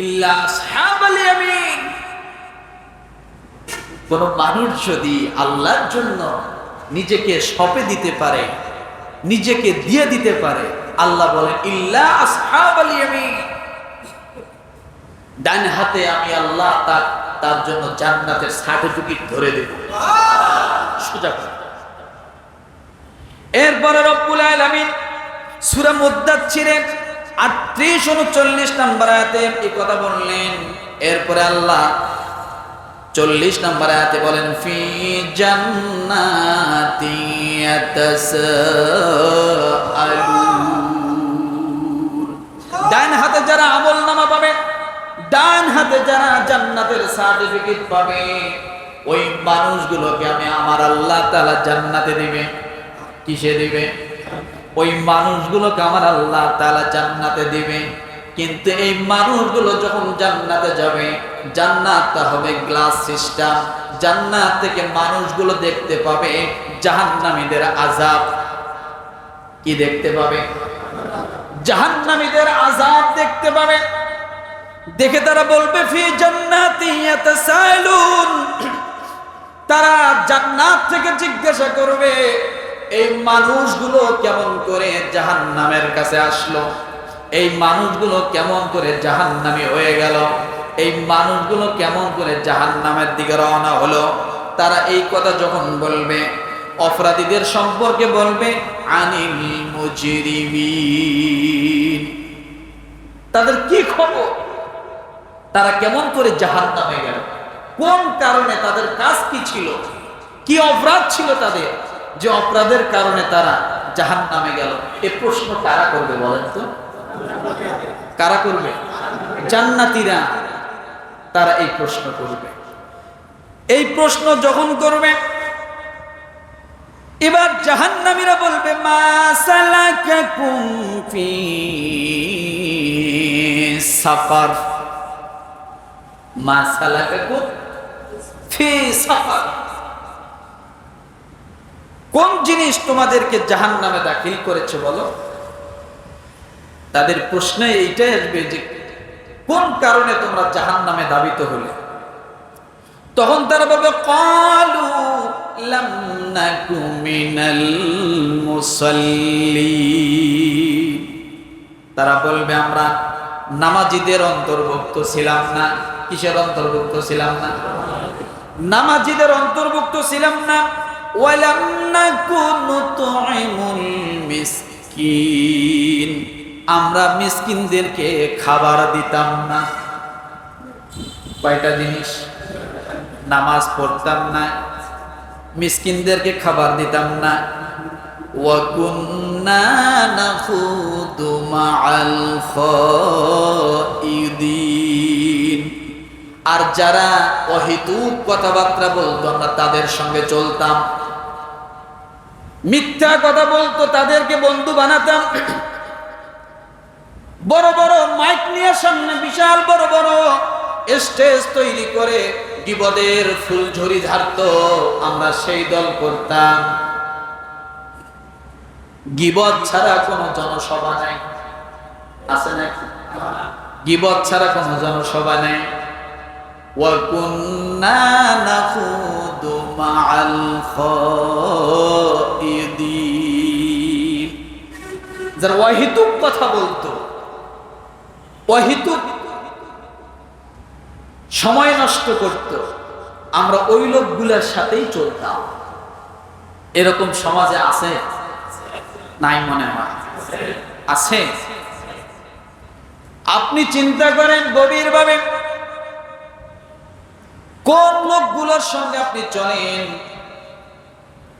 ইল্লা আসহাবাল ইয়ামিন। কোন মানুষ যদি আল্লাহর জন্য নিজেকে সঁপে দিতে পারে, নিজেকে দিয়ে দিতে পারে, আল্লাহ বলেন ইল্লা আসহাবাল ইয়ামিন, ডান হাতে আমি আল্লাহ তার জন্য জান্নাতের সার্টিফিকেট ধরে দেব। সোজা কথা। এরপরে রব্বুল আলামিন সূরা মুদ্দাথিরের 38-39 নম্বর আয়াতে এই কথা বললেন। এরপরে আল্লাহ 40 নম্বর আয়াতে বলেন ফি জান্নাতি ইয়াতাসাআলুন। ডান হাতে যারা আমলনামা পাবে, ডান হাতে যারা জান্নাতের সার্টিফিকেট পাবে, ওই মানুষগুলোকে আমি আমার আল্লাহ তাআলা জান্নাতে দিবে। কিসে দিবে? ওই মানুষগুলোকে আমার আল্লাহ তাআলা জান্নাতে দিবে। কিন্তু এই মানুষগুলো যখন জান্নাতে যাবে, জান্নাতটা হবে গ্লাস সিস্টেম। জান্নাত থেকে মানুষগুলো দেখতে পাবে জাহান্নামীদের আযাব। কি দেখতে পাবে? জাহান্নামীদের আযাব দেখতে পাবে। দেখে তারা বলবে ফি জান্নাতি ইয়াতাসাইলুন। তারা জান্নাত থেকে জিজ্ঞাসা করবে এই মানুষগুলো কেমন করে জাহান্নামের কাছে আসলো, এই মানুষগুলো কেমন করে জাহান্নামী হয়ে গেল, এই মানুষগুলো কেমন করে জাহান্নামের দিকে রওনা হলো। তারা এই কথা যখন বলবে, অপরাধীদের সম্পর্কে বলবে আনিল মুজরিমিন। তাদের কি খবর? তারা কেমন করে জাহান্নামে গেল? কোন কারণে? তাদের কাজ কি ছিল? কি অপরাধ ছিল তাদের, যে অপরাধের কারণে তারা জাহান্নামে গেল? এই প্রশ্ন কারা করবে বলেন তো? কারা করবে? জান্নাতীরা। তারা এই প্রশ্ন করবে। এই প্রশ্ন যখন করবে, এবার জাহান্নামীরা বলবে মা সালাকাকুম ফি সাফার। মা সালাকাকুম ফি সাফার। কোন জিনিস তোমাদেরকে জাহান্নামে দাখিল করেছে বলো? তাদের প্রশ্নে এইটাই আসবে যে কোন কারণে তোমরা জাহান্নামে দাবিত হলে? তখন তারা বলবে ক্বালু লাম নাকু মিনাল মুসাল্লিন। তারা বলবে আমরা নামাজীদের অন্তর্ভুক্ত ছিলাম না। কিসের অন্তর্ভুক্ত ছিলাম না? নামাজীদের অন্তর্ভুক্ত ছিলাম না। ওয়ালাম নাকু নুতঈমুল মিসকিন। আমরা মিসকিনদেরকে খাবার দিতাম না। কয়টা জিনিস? নামাজ পড়তাম না, মিসকিনদেরকে খাবার দিতাম না, ওয়া কুন্না নাখুদু মাআল খাইদিন। আর যারা অহেতুক কথাবার্তা বলতো আমরা তাদের সঙ্গে চলতাম, মিথ্যা কথা বলতো তাদেরকে বন্ধু বানাতাম। বড় বড় মাইক নিয়ে সামনে বিশাল বড় বড় স্টেজ তৈরি করে গীবতের ফুলঝুরি ঝাড়তো, আমরা সেই দল করতাম। গীবত ছাড়া কোনো জনসভা নাই, আছে নাকি? গীবত ছাড়া কোনো জনসভা নাই। ওয়া কুন্না নাখুদু মাআল খাইদিন। যারা অহেতুক কথা বলতো, অহেতুক সময় নষ্ট করত, আমরা ওই লোকগুলোর সাথেই চলতাম। এরকম সমাজে আছে? নাই মনে হয়। আছে? আপনি চিন্তা করেন গভীরভাবে, কোন লোকগুলোর সঙ্গে আপনি চলেন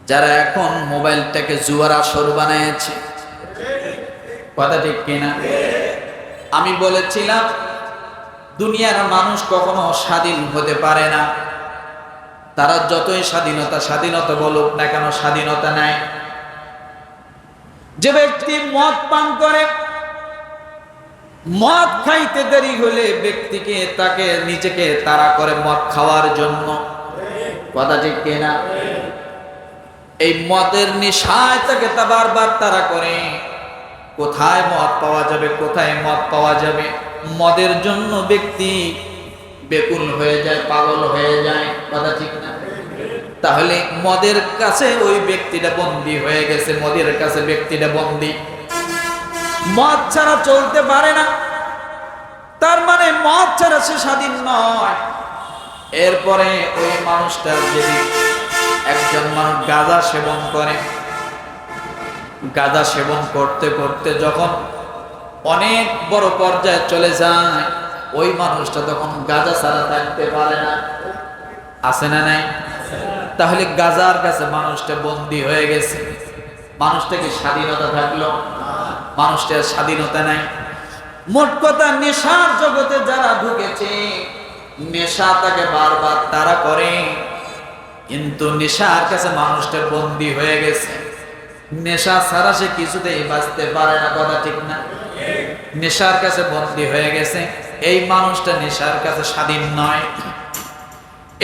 যারা এখন মোবাইলটাকে জুয়ার আসর বানাইছে। কথা ঠিক কিনা? আমি বলেছিলাম দুনিয়ার মানুষ কখনো স্বাধীন হতে পারে না। তারা যতই স্বাধীনতা বলুক না কেন, স্বাধীনতা নাই। যে ব্যক্তি মদ পান করে, মদ খাইতে দেরি হলে তাকে নিজেকে তাড়া করে মদ খাওয়ার জন্য। কথা ঠিক কিনা? এই মদের নেশায় তাকে তা বারবার তাড়া করে, কোথায় মদ পাওয়া যাবে, কোথায় মদ পাওয়া যাবে। মদের জন্য ব্যক্তি বেকুল হয়ে যায়, পাগল হয়ে যায়। কথা ঠিক না? তাহলে মদের কাছে ওই ব্যক্তিটা বন্দী হয়ে গেছে, মদের কাছে ব্যক্তিটা বন্দী, মদ ছাড়া চলতে পারে না। তার মানে মদ ছাড়া সে স্বাধীন নয়। এরপরে ওই মানুষটার যদি একজন মানুষ গাঁজা সেবন করে, গাঁজা সেবন করতে করতে যখন অনেক বড় পর্যায়ে চলে যায়, ওই মানুষটা তখন গাঁজা ছাড়া থাকতে পারে না। আছে না নাই? তাহলে গাঁজার কাছে মানুষটা বন্দী হয়ে গেছে। মানুষটা কি স্বাধীনতা থাকলো? মানুষটার স্বাধীনতা নাই। মোট কথা, নেশার জগতে যারা ঢুকেছে, নেশা তাকে বারবার তাড়া করে, কিন্তু নেশার কাছে মানুষটা বন্দী হয়ে গেছে। নেশা ছাড়া সে কিছুতেই বাঁচতে পারে না। কথা ঠিক না? নেশার কাছে বন্দী হয়ে গেছে, এই মানুষটা নেশার কাছে স্বাধীন নয়।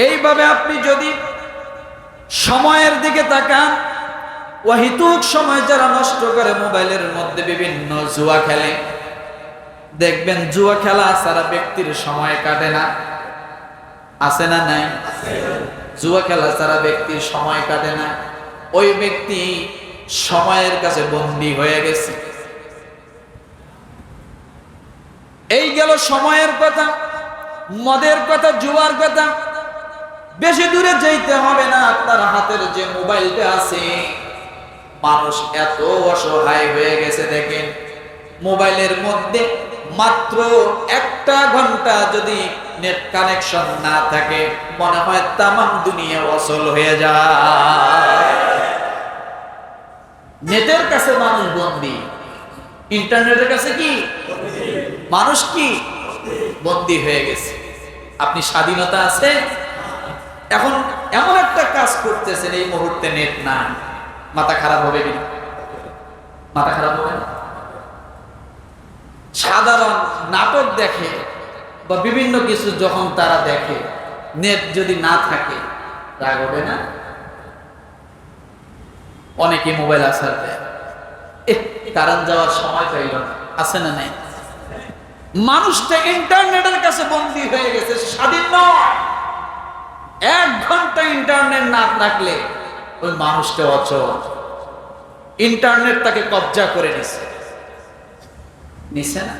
এইভাবে আপনি যদি সময়ের দিকে তাকান, অহেতুক সময় যারা নষ্ট করে মোবাইলের মধ্যে বিভিন্ন জুয়া খেলে, দেখবেন জুয়া খেলা ছাড়া ব্যক্তির সময় কাটে না। আছে না নাই? জুয়া খেলা ছাড়া ব্যক্তির সময় কাটে না। ওই ব্যক্তি সময়ের কাছে বন্দী হয়ে গেছে। এই গেল সময়ের কথা, মদের কথা, জুয়ার কথা। বেশি দূরে যেতে হবে না, আপনার হাতের যে মোবাইলটা আছে, মানুষ এত অসহায় হয়ে গেছে দেখেন, মোবাইলের মধ্যে মাত্র 1 ঘন্টা যদি নেট কানেকশন না থাকে, মনে হয় তামাম দুনিয়া অচল হয়ে যায়। নেটের কাছে মানুষ বন্দী, ইন্টারনেটের কাছে কি মানুষ কি বন্দী হয়ে গেছে। আপনি স্বাধীনতা আছে? এখন এমন একটা কাজ করতেছেন, এই মুহূর্তে নেট নাই, মাথা খারাপ হবে কি? মাথা খারাপ হবে না? সাধারণ নাটক দেখে বা বিভিন্ন কিছু যখন তারা দেখে, নেট যদি না থাকে রাগ হবে না? অনেকে মোবাইল আসার দেয়, কারেন্ট যাওয়ার সময় পাইল না। আছে না নাই? মানুষটা ইন্টারনেটের কাছে বন্দী হয়ে গেছে, স্বাধীন নয়। 1 ঘন্টা ইন্টারনেট না থাকলে ওই মানুষটা অচল। ইন্টারনেট তাকে কবজা করে নিছে না?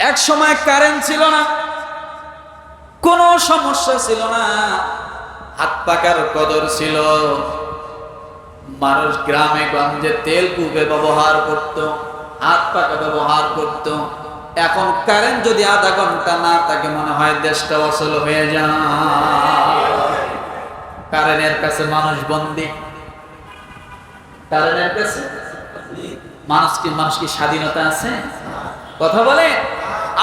এক সময় কারেন্ট ছিল না, কোনো সমস্যা ছিল না, হাত পাকার কদর ছিল। মানুষ গ্রামে গঞ্জে তেল কূপে ব্যবহার করত, হাত পাকা ব্যবহার করত। এখন কারেন্ট যদি আধা ঘন্টা না থাকে, মনে হয় দেশটা অচল হয়ে যায়। কারেন্টের কাছে মানুষ বন্দী। কারেন্টের কাছে মানুষ কি স্বাধীনতা আছে? কথা বলে,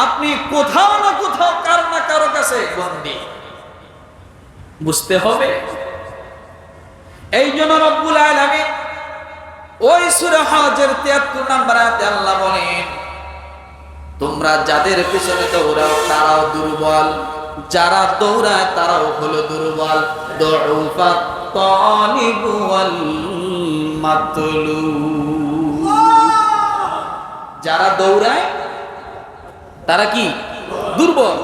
আপনি কোথাও না কোথাও কারো না কারো কাছে বন্দী। বুঝতে হবে। এই জন্য রব্বুল আলামিন ওই সূরা হজের 73 নম্বর আয়াতে আল্লাহ বলেন, তোমরা যাদের পিছনে দৌড়াও তারাও দুর্বল, যারা দৌড়ায় তারাও হলো দুর্বল। দুউফা তালিব ওয়াল মাতলুব। যারা দৌড়ায় তারা কি দুর্বল,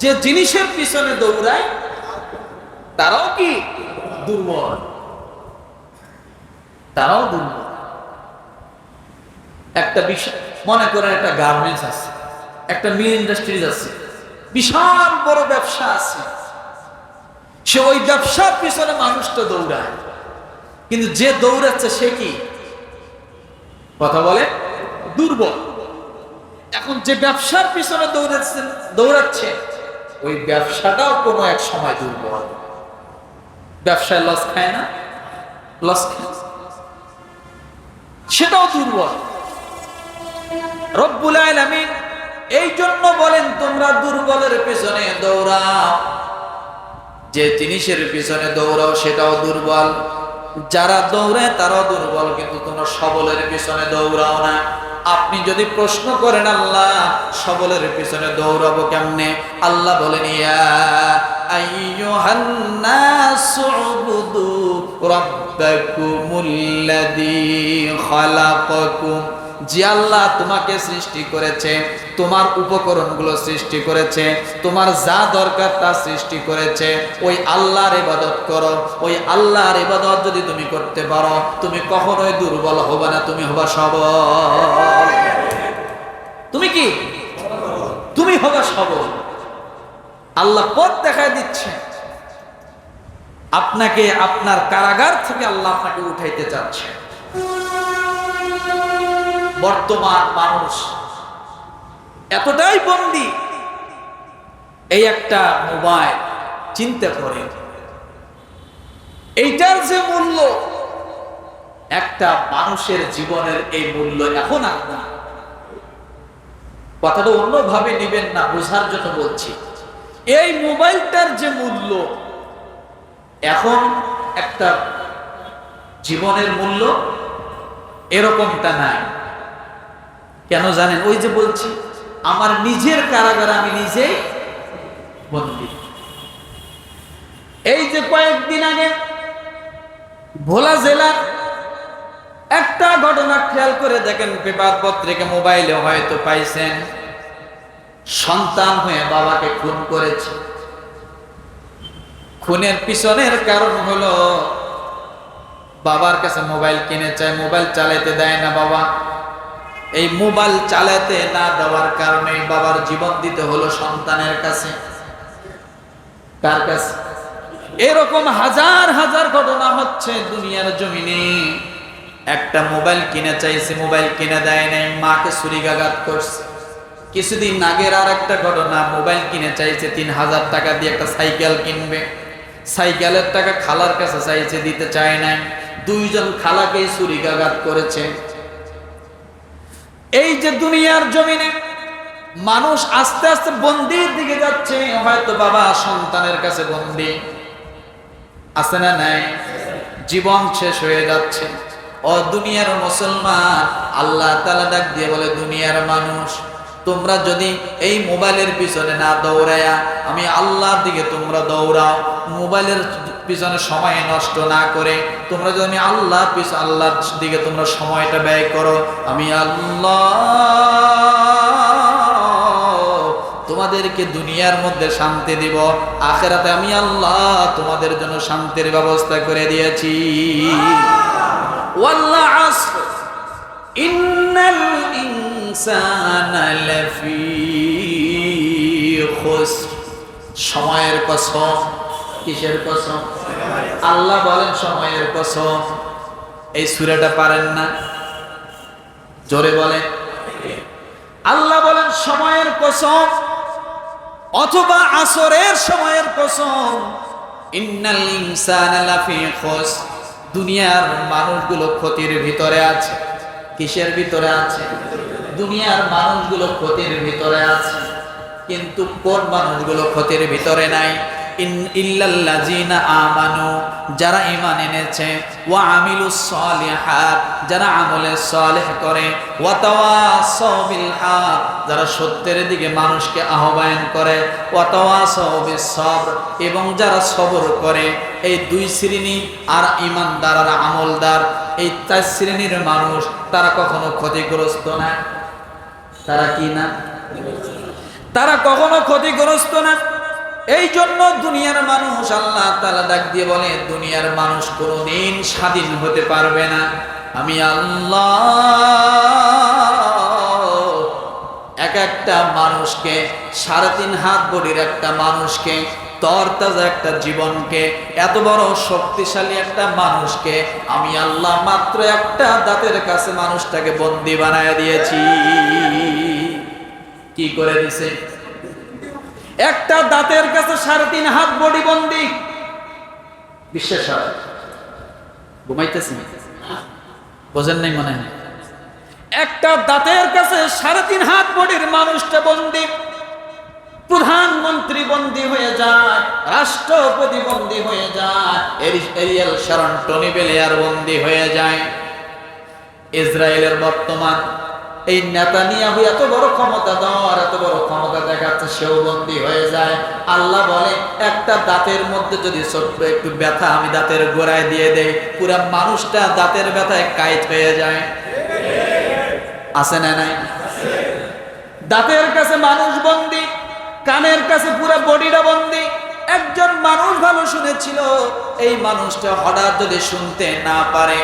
যে জিনিসের পিছনে দৌড়ায় তারাও কি দুর্বল, তারাও দুর্বল। একটা বিষয় মনে করেন, একটা গার্মেন্টস আছে, একটা মিল ইন্ডাস্ট্রিজ আছে, বিশাল বড় ব্যবসা আছে। সে ওই ব্যবসার পিছনে মানুষটা দৌড়ায়, কিন্তু যে দৌড়াচ্ছে সে কি কথা বলে দুর্বল। এখন যে ব্যবসার পিছনে দৌড়াচ্ছে ওই ব্যবসাটাও কোনো এক সময় দুর্বল। ব্যবসায় লস খায় না, লস খায়, সেটাও দুর্বল। রব্বুল আলামিন এই জন্য বলেন তোমরা দুর্বলের পিছনে দৌড়াও, যে জিনিসের পিছনে দৌড়াও সেটাও দুর্বল, যারা দৌড়ে তারাও দুর্বল, কিন্তু তোমরা সবলের পিছনে দৌড়াও না। আপনি যদি প্রশ্ন করেন আল্লাহ সবলের পিছনে দৌড়াবো কেমনে, আল্লাহ বলেন ইয়া আইয়ুহান নাসু উবুদু রাব্বাকুমুল্লাযী খালাকাকুম, যে আল্লাহ তোমাকে সৃষ্টি করেছে, তোমার উপকরণগুলো সৃষ্টি করেছে, তোমার যা দরকার তা সৃষ্টি করেছে, ওই আল্লাহর ইবাদত করো। ওই আল্লাহর ইবাদত যদি তুমি করতে পারো তুমি কখনোই দুর্বল হবে না, তুমি হবা সবল। তুমি কি? তুমি হবা সবল। আল্লাহ পথ দেখায় দিচ্ছে আপনাকে, আপনার কারাগার থেকে আল্লাহ আপনাকে উঠাইতে চাচ্ছে। বর্তমান মানুষ এতটাই বন্দী এই একটা মোবাইল, চিন্তা করে এইটার যে মূল্য, একটা মানুষের জীবনের এই মূল্য এখন আর না। কথাটা অন্যভাবে নেবেন না, বোঝার জন্য বলছি। এই মোবাইলটার যে মূল্য এখন একটা জীবনের মূল্য এরকমটা নাই। কেন জানেন? ওই যে বলছি আমার নিজের কারাগারে আমি নিজেই বন্দী। এই যে কয়েকদিন আগে ভোলা জেলার একটা ঘটনা খেয়াল করে দেখেন, পেপার পত্রিকা মোবাইলে হয়তো পাইছেন, সন্তান হয়ে বাবাকে খুন করেছে। খুনের পিছনের কারণ হলো বাবার কাছে মোবাইল কিনে চায়, মোবাইল চালাইতে দেয় না বাবা। এই মোবাইল চালাতে না দেওয়ার কারণে বাবার জীবন দিতে হলো সন্তানের কাছে। কার কাছে? এরকম হাজার হাজার ঘটনা হচ্ছে দুনিয়ার জমিনে। একটা মোবাইল কিনে চাইছে, মোবাইল কিনে দেয় নাই, মাকে ছুরিকাঘাত করছে। কিছুদিন আগের আর একটা ঘটনা, মোবাইল কিনে চাইছে ৩,০০০ টাকা দিয়ে একটা সাইকেল কিনবে, সাইকেলের টাকা খালার কাছে চাইছে, দিতে চায় নাই, দুইজন খালাকেই ছুরিকাঘাত করেছে। এই যে দুনিয়ার জমিনে মানুষ আস্তে আস্তে বন্দির দিকে যাচ্ছে। হয়তো বাবা সন্তানের কাছে বন্দি আছে না নাই? জীবন শেষ হয়ে যাচ্ছে। ও দুনিয়ার মুসলমান, আল্লাহ তাআলা ডাক দিয়ে বলে দুনিয়ার মানুষ, তোমরা যদি এই মোবাইলের পিছনে না দৌড়ায়া আমি আল্লাহর দিকে তোমরা দৌড়াও, মোবাইলের পিছনে সময় নষ্ট না করে তোমরা যদি আমি আল্লাহর দিকে তোমরা সময়টা ব্যয় করো, আমি আল্লাহ তোমাদেরকে দুনিয়ার মধ্যে শান্তি দিব, আখিরাতে আমি আল্লাহ তোমাদের জন্য শান্তির ব্যবস্থা করে দিয়েছি। ওয়াল্লাহ আসর ইন্নাল ইনসানা লাফি খুসর। সময়ের কসম। কিসের কসম? আল্লাহ বলেন সময়ের কসম। এই সূরাটা পারেন না? জোরে বলেন। আল্লাহ বলেন সময়ের কসম, অথবা আসরের সময়ের কসম। ইন্নাল ইনসানা লাফি খুসর। দুনিয়ার মানুষগুলো ক্ষতির ভিতরে আছে। কিসের ভিতরে আছে? দুনিয়ার মানুষগুলো ক্ষতির ভিতরে আছে, কিন্তু কোন মানুষগুলো ক্ষতির ভিতরে নাই? ইল্লাল্লাযীনা আমানু, যারা ঈমান এনেছে, ওয়া আমিলুস সালিহাত, যারা আমলে সালেহ করে, ওয়া তাওয়াসাউ বিল হক, যারা সত্যের দিকে মানুষকে আহ্বান করে, ওয়া তাওয়াসাউ বিস সবর, এবং যারা সবর করে। এই দুই শ্রেণী, আর ঈমানদার আর আমলদার, এই চার শ্রেণীর মানুষ তারা কখনো ক্ষতিগ্রস্ত না। তারা কি না? তারা কখনো ক্ষতিগ্রস্ত না। এই জন্য দুনিয়ার মানুষ, আল্লাহ তাআলা ডাক দিয়ে বলে দুনিয়ার মানুষ কোনোদিন স্বাধীন হতে পারবে না। আমি আল্লাহ এক একটা মানুষকে, ৩.৫ হাত বডির একটা মানুষকে, তরতাজা একটা জীবনকে, এত বড় শক্তিশালী একটা মানুষকে আমি আল্লাহ মাত্র একটা দাঁতের কাছে মানুষটাকে বন্দী বানায় দিয়েছি। কি করে দিছে? একটা দাঁতের কাছে 3.5 হাত বডি বন্দি। বিশ্বাস হয়? ঘুমাইতেছি, বোঝেন নাই মনে হয়? একটা দাঁতের কাছে 3.5 হাত বডির মানুষটা বন্দি। প্রধানমন্ত্রী বন্দী হয়ে যায়, রাষ্ট্রপতি বন্দী হয়ে যায়, এরিয়েল শারন, টনি ব্লেয়ার বন্দী হয়ে যায়। ইসরায়েলের বর্তমান এই নেতানিয়াহু এত বড় ক্ষমতাধর, এত বড় ক্ষমতা দেখাচ্ছে, সেও বন্দী হয়ে যায়। আল্লাহ বলে একটা দাঁতের মধ্যে যদি ছোট্ট একটু ব্যথা আমি দাঁতের গোড়ায় দিয়ে দেই, পুরা মানুষটা দাঁতের ব্যথায় কাইট হয়ে যায়। আছে না নাই? দাঁতের কাছে মানুষ বন্দী, কানের কাছে পুরো বডিটা বন্দী। একজন মানুষ ভালো শুনেছিল, এই মানুষটা হঠাৎ যদি শুনতে না পারে,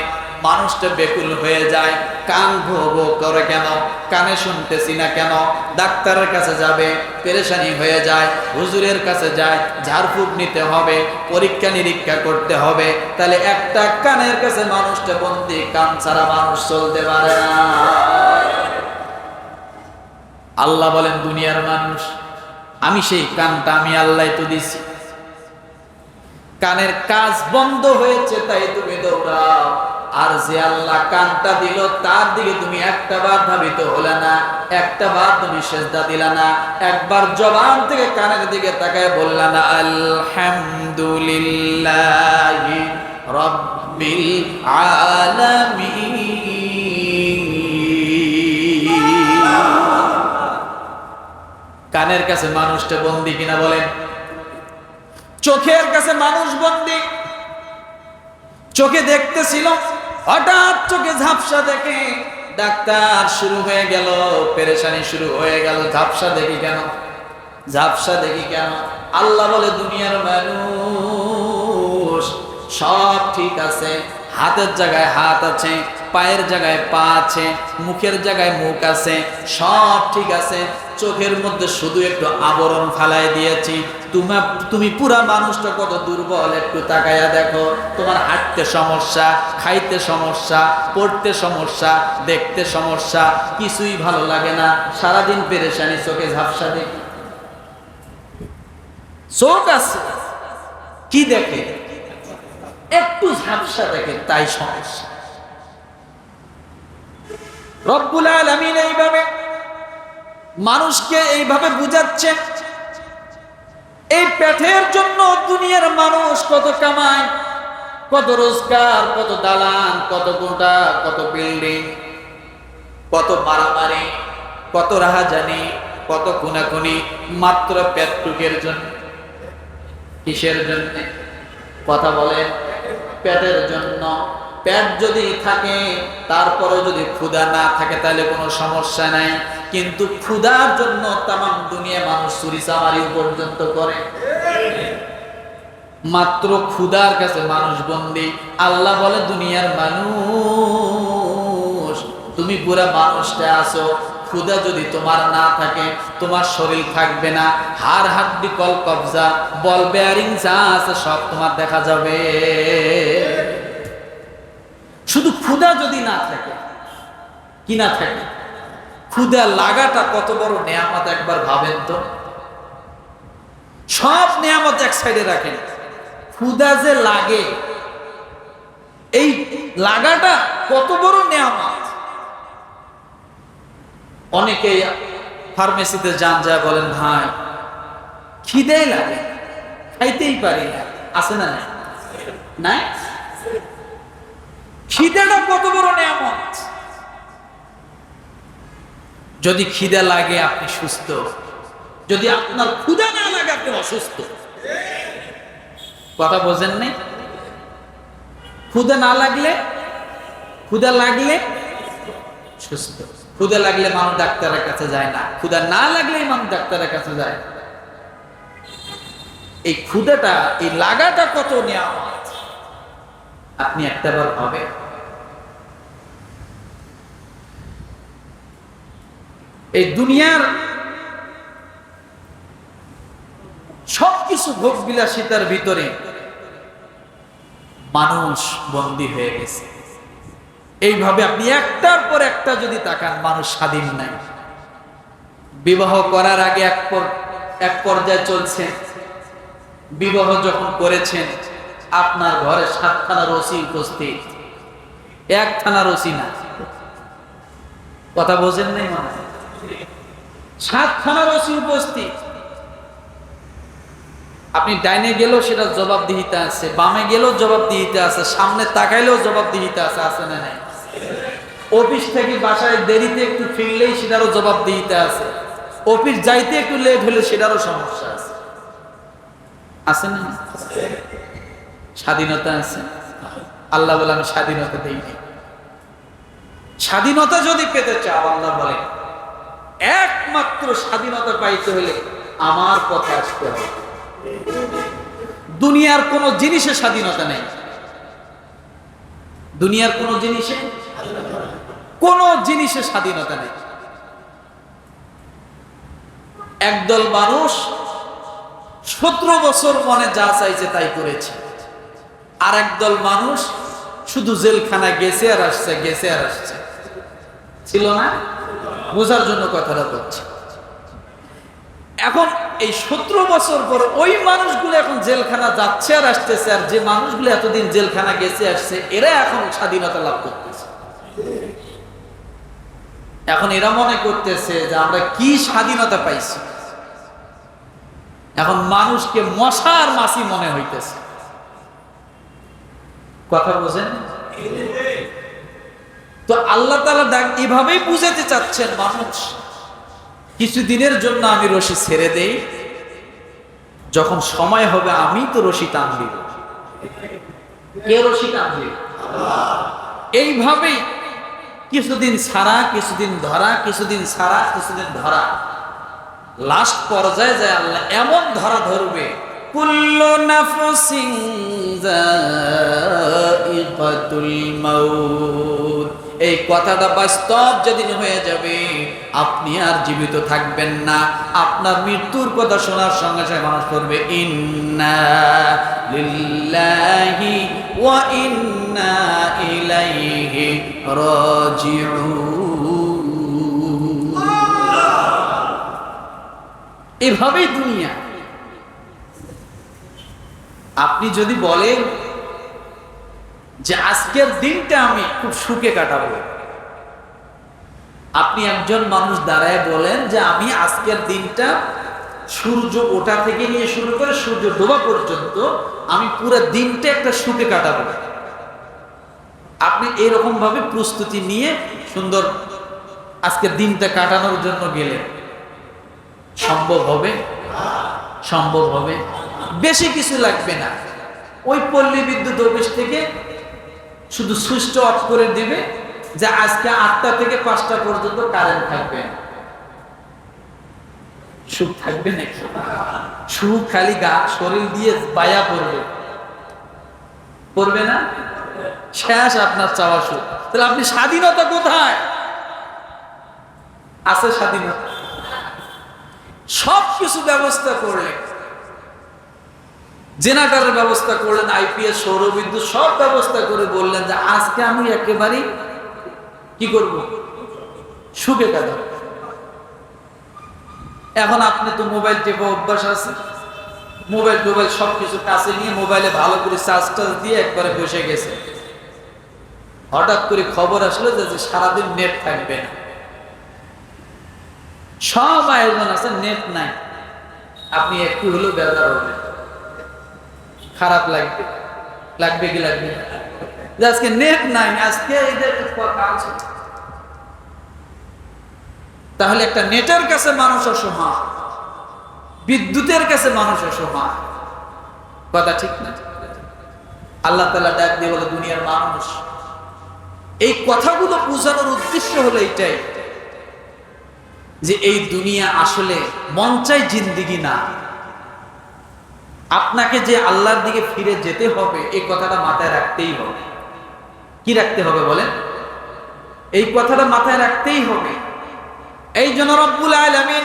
মানুষটা বেকুল হয়ে যায়। কান ভো ভো করে কেন, কানে শুনতেছি না কেন, ডাক্তারের কাছে যাবে, পেরেশানি হয়ে যায়। হুজুরের কাছে যায়, ঝাড়ফুঁক নিতে হবে, পরীক্ষা নিরীক্ষা করতে হবে। তাহলে একটা কানের কাছে মানুষটা বন্দী, কান ছাড়া মানুষ চলতে পারে না। আল্লাহ বলেন দুনিয়ার মানুষ, আমি সেই কানটা আমি আল্লাহ তো দিছি, কানের কাজ বন্ধ হয়েছে তাই তুমি দৌড়াও। আর যে আল্লাহ কানটা দিল তার দিকে তুমি একটা বার ধাবিত হলে না, একটা বার তুমি সেজদা দিলা না, একবার জবান থেকে কানের দিকে তাকায় বললা না আলহামদুলিল্লাহি রাব্বিল আলামিন। কানের কাছে মানুষটা বন্দী কিনা বলেন? চোখের কাছে মানুষ বন্দী। চোখে দেখতেছিল, হঠাৎ চোখে ঝাপসা দেখে, ডাক্তার শুরু হয়ে গেল, পেরেশানি শুরু হয়ে গেল। ঝাপসা দেখি কেন, ঝাপসা দেখি কেন? আল্লাহ বলে দুনিয়ার মানুষ সব ঠিক আছে, হাতের জায়গায় হাত আছে, পায়ের জায়গায় পা আছে, মুখের জায়গায় মুখ আছে, সব ঠিক আছে। চোখের মধ্যে শুধু একটু আবরণ ফালাই দিয়েছি। তুমি পুরা মানুষটা কত দুর্বল, একটু তাকায়া দেখো। তোমার হাঁটতে সমস্যা, খাইতে সমস্যা, পড়তে সমস্যা, দেখতে সমস্যা, কিছুই ভালো লাগে না, সারাদিন পেরেশানি, চোখে ঝাপসা দেখি। চোখ আছে, কি দেখে? একটু ঝাপসা দেখে, তাই সমস্যা। রব্বুল আলামিন এইভাবে মানুষকে এইভাবে বুঝাচ্ছেন। এই পেটের জন্য দুনিয়ার মানুষ কত কামায়, কত রোজগার, কত দালান, কত কোঠা, কত বিল্ডিং, কত মারামারি, কত রাহাজানি, কত খুনাখুনি, মাত্র পেটটুকের জন্য। কিসের জন্য? কথা বলেন, পেটের জন্য। পেট যদি থাকে, তারপরে যদি ক্ষুধা না থাকে তাহলে কোনো সমস্যা নাই। কিন্তু ক্ষুধার জন্য তামাম দুনিয়া মানুষ চুরি চামারি পর্যন্ত করে। মাত্র ক্ষুধার কাছে মানুষ বন্দী। আল্লাহ বলে দুনিয়ার মানুষ, তুমি পুরা মানুষটা আছো, ক্ষুধা যদি তোমার না থাকে, তোমার শরীর থাকবে না। হাড় হাড্ডি কল কবজা বল বেয়ারিং যা আছে সব তোমার দেখা যাবে। শুধু ক্ষুধা যদি না থাকে, কি না থাকে, ক্ষুধা লাগাটা কত বড় নেয়ামত একবার ভাবেন তো। সব নেয়ামত এক সাইডে রাখেন, ক্ষুধা যে লাগে, এই লাগাটা কত বড় নেয়ামত। অনেকেই ফার্মেসিতে যান, যায় বলেন ভাই খিদেই লাগে, খাইতেই পারি না। আছে না? নাই? খিদেটা কত বড় নেয়ামত। যদি খিদে লাগে আপনি সুস্থ, যদি আপনার ক্ষুধা না লাগে আপনি অসুস্থ। কথা বোঝেন নাই? ক্ষুধা না লাগলে, ক্ষুধা লাগলে সুস্থ। ক্ষুধা লাগলে মানুষ ডাক্তারের কাছে যায় না, ক্ষুধা না লাগলেই মানুষ ডাক্তারের কাছে যায়। এই ক্ষুধাটা, এই লাগাটা কত নিয়ামত আপনি একটাবার ভাবে। এই দুনিয়ার সবকিছু ভোগ বিলাসিতার ভিতরে মানুষ বন্দী হয়ে গেছে। এইভাবে আপনি একটার পর একটা যদি তাকান, মানুষ স্বাধীন নাই। বিবাহ করার আগে এক পর্যায়ে চলছে, বিবাহ যখন করেছেন আপনার ঘরে 7 থানার ওসি উপস্থিত, 1 থানার ওসি না, কথা বোঝেন নাই মনে হয়, 7 থানার ওসি উপস্থিত। আপনি ডাইনে গেলেও সেটা জবাবদিহিতা আছে, বামে গেলেও জবাবদিহিতা আছে, সামনে তাকাইলেও জবাবদিহিতা আছে, আছে না নাই? অফিস থেকে বাসায় দেরিতে একটু ফিরলেই সেটারও জবাবদিহিতা আছে, অফিস যাইতে একটু লেট হলে সেটারও সমস্যা আছে, আছে না? স্বাধীনতা আছে। আল্লাহ বলে আমি স্বাধীনতা দেইনি। স্বাধীনতা যদি পেতে চাও, আল্লাহ বলে একমাত্র স্বাধীনতা পাইতে হলে আমার পথে আসতে হবে। দুনিয়ার কোন জিনিসে স্বাধীনতা নেই, দুনিয়ার কোন জিনিসে স্বাধীনতা নেই। একদল মানুষ 17 বছর মনে যা চাইছে তাই করেছে, আর একদল মানুষ শুধু জেলখানা গেছে আর আসছে, গেছে আর আসছে, ছিল না? বোঝার জন্য কথাটা বলছি। এখন এই 17 বছর পর ওই মানুষগুলো এখন জেলখানা যাচ্ছে আর আসতেছে, আর যে মানুষগুলো এতদিন জেলখানা গেছে আসছে এরা এখন স্বাধীনতা লাভ করতেছে। এখন এরা মনে করতেছে যে আমরা কি স্বাধীনতা পাইছি। এখন মানুষকে মশার মাছি মনে হইতেছে, কথা বোঝেন? তো আল্লাহ তাআলা এভাবেই বুঝাতে চাচ্ছেন, মানুষ কিছুদিনের জন্য আমি রশি ছেড়ে দেই, যখন সময় হবে আমি তো রশি টান দিব। কে রশি টান দিব? এইভাবেই কিছুদিন ছাড়া, কিছুদিন ধরা, কিছুদিন ছাড়া, কিছুদিন ধরা, লাস্ট পর্যায়ে যায় আল্লাহ এমন ধরা ধরবে, কুল্লু নাফসিন যায়িকাতুল মাউত। এই কথাটা বাস্তব যেদিন হয়ে যাবে, আপনি আর জীবিত থাকবেন না, আপনার মৃত্যুর কথা শোনার সঙ্গে সঙ্গে মানুষ করবে ইন্না লিল্লাহি ওয়া ইন্না ইলাইহি রাজিউন। এভাবেই দুনিয়া। আপনি যদি বলেন যে আজকের দিনটা আমি খুব সুখে কাটাবো, আপনি একজন মানুষ দাঁড়ায় বলেন যে আমি আজকের দিনটা সূর্য ওঠা থেকে নিয়ে শুরু করে সূর্য ডোবা পর্যন্ত আমি পুরো দিনটা একটা সুখে কাটাবো, আপনি এরকম ভাবে প্রস্তুতি নিয়ে সুন্দর আজকের দিনটা কাটানোর জন্য গেলেন, সম্ভব হবে? সম্ভব হবে? বেশি কিছু লাগবে না, ওই পল্লী বিদ্যুৎ অফিস থেকে শুধু সুইচটা অফ করে দিবে যে আজকে 8টা থেকে 5টা পর্যন্ত কারেন্ট থাকবে। সুখ থাকবে নাকি? সুখ খালি গা শরীর দিয়ে বায়া পড়বে, পড়বে না? শেষ আপনার চাওয়া সুখ। তাহলে আপনি স্বাধীনতা কোথায় আছে? স্বাধীনতা সবকিছু ব্যবস্থা করলেন, জেনারেটরের ব্যবস্থা করলেন, আইপিএস, সৌরবিদ্যুৎ সব ব্যবস্থা করে বললেন যে আজকে আমি একেবারেই কি করব? সুখে কাটাবো। এখন আপনি তো মোবাইল টেপা অভ্যাস আছে, মোবাইল সবকিছু কাছে নিয়ে মোবাইলে ভালো করে চার্জ দিয়ে একবারে বসে গেছে। হঠাৎ করে খবর আসলো যে সারাদিন নেট থাকবে না, সব আয়োজন আছে, নেট নাই। আপনি একটু হলেও বেজার হবেন, খারাপ লাগবে, লাগবে কি লাগবে? আজকে নেট নাই, আজকে তাহলে একটা নেটের কাছে মানুষ অসহায়, বিদ্যুতের কাছে মানুষ অসহায়, কথা ঠিক না? আল্লাহ তাআলা ডাক দিয়ে বলে দুনিয়ার মানুষ, এই কথাগুলো বোঝানোর উদ্দেশ্য হলো এইটাই যে এই দুনিয়া আসলে মন চাই জিন্দেগি না, আপনাকে যে আল্লাহর দিকে ফিরে যেতে হবে এই কথাটা মাথায় রাখতেই হবে। কি রাখতে হবে বলেন? এই কথাটা মাথায় রাখতেই হবে। এই জন্য রব্বুল আলামিন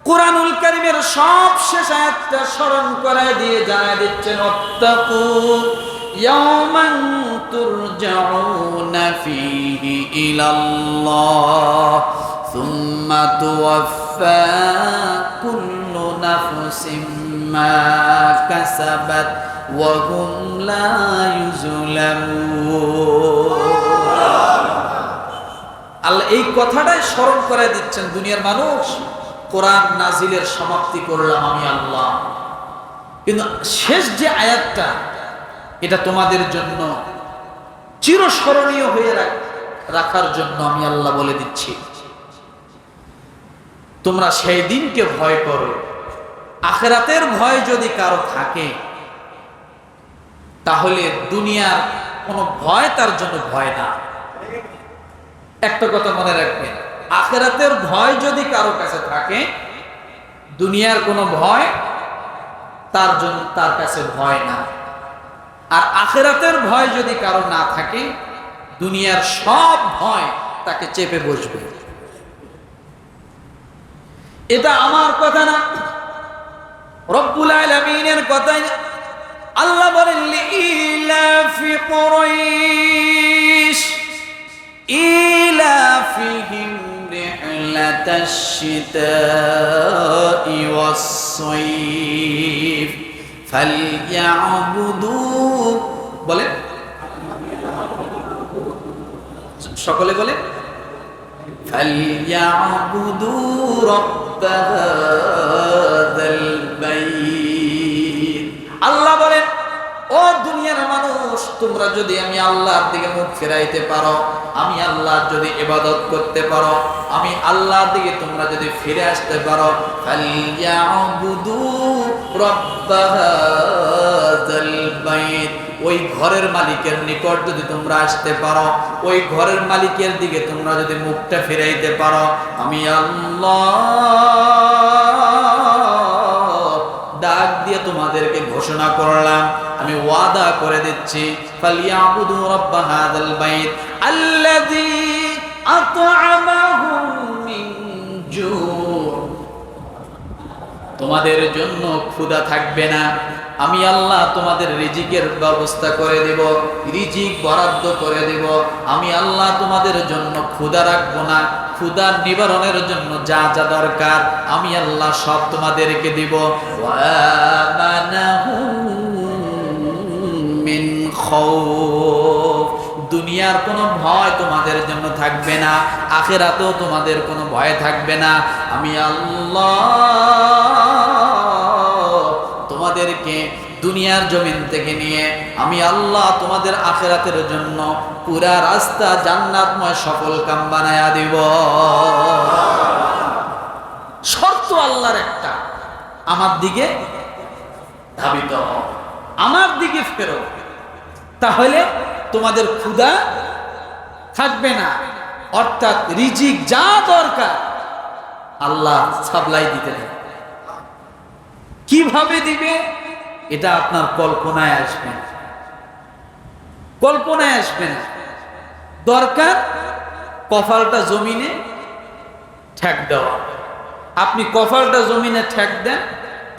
কুরআনুল কারীমের সবশেষ আয়াতটা স্মরণ করায় দিয়ে জানায় দিচ্ছেন, ওয়াত্তাকু ইয়াওমান তুরজাউনা ফীহি ইলাল্লাহ সুম্মা তুওয়াফা কুল্লু নাফসিম মা কাসাবাত ওয়া হুম লা ইউজলামুন। আল্লাহ এই কথাটাই স্মরণ করে দিচ্ছেন, দুনিয়ার মানুষ, কোরআন নাজিলের সমাপ্তি করলাম আমি আল্লাহ, কিন্তু শেষ যে আয়াতটা, এটা তোমাদের জন্য চিরস্মরণীয় হয়ে রাখার জন্য আমি আল্লাহ বলে দিচ্ছি, তোমরা সেই দিনকে ভয় করো। আখিরাতের ভয় যদি কারো থাকে, তাহলে দুনিয়ার কোনো ভয় তার জন্য ভয় না। একটা কথা মনে রাখবেন, আখিরাতের ভয় যদি কারো কাছে থাকে, দুনিয়ার কোনো ভয় তার কাছে ভয় না। আর আখিরাতের ভয় যদি কারো না থাকে, দুনিয়ার সব ভয় তাকে চেপে বসবে। এটা আমার কথা না, রব্বুল আলামিনের কথাই। আল্লাহ বলেন লিইলাফি কুরাইশ ইলাফিহিম রিহলাতাশ শিতাই ওয়াস-সাইফ ফালইয়াবুদু, বলেন সকলে বলেন, ফালইয়াবুদু রাব্ব হাযাল বাইত। আল্লাহ বলেন, ও দুনিয়ার মানুষ, তোমরা যদি আমি আল্লাহর দিকে মুখ ফেরাইতে পারো, আমি আল্লাহর যদি ইবাদত করতে পারো, আমি আল্লাহর দিকে তোমরা যদি ফিরে আসতে পারো, ফালইয়াবুদু রাব্ব হাযাল বাইত, ওই ঘরের মালিকের নিকট যদি তোমরা আসতে পারো, ওই ঘরের মালিকের দিকে তোমরা যদি মুখটা ফিরাইতে পারো, আমি আল্লাহ ডাক দিয়ে তোমাদেরকে ঘোষণা করলাম, আমি ওয়াদা করে দিচ্ছি, ফালইয়াবুদু রাব্ব হাযাল বাইত আল্লাযী আত'আমাহুম মিন জু', তোমাদের জন্য ক্ষুধা থাকবে না, আমি আল্লাহ তোমাদের রিজিকের ব্যবস্থা করে দেব, রিজিক বরাদ্দ করে দেব, আমি আল্লাহ তোমাদের জন্য ক্ষুধা রাখবো না, ক্ষুধা নিবারণের জন্য যা যা দরকার আমি আল্লাহ সব তোমাদেরকে দিব। ওয়া আমানাহুম মিন খাউফ, দুনিয়ার কোনো ভয় তোমাদের জন্য থাকবে না, আখিরাতেও তোমাদের কোনো ভয় থাকবে না, আমি আল্লাহ তোমাদেরকে দুনিয়ার জমিন থেকে নিয়ে আমি আল্লাহ তোমাদের আখিরাতের জন্য পুরা রাস্তা জান্নাতময় সফল কাম বানায়া দিব। শর্ত আল্লাহর একটা, আমার দিকে ধাবিত হও, আমার দিকে ফেরো, তাহলে তোমাদের ক্ষুধা থাকবে না, অর্থাৎ রিজিক যা দরকার আল্লাহ সাপ্লাই দিতে থাকবে। কিভাবে দিবে এটা আপনার কল্পনায় আসবে না, কল্পনায় আসবে না। দরকার কপালটা জমিনে ঠেক দেওয়া, আপনি কপালটা জমিনে ঠেক দেন,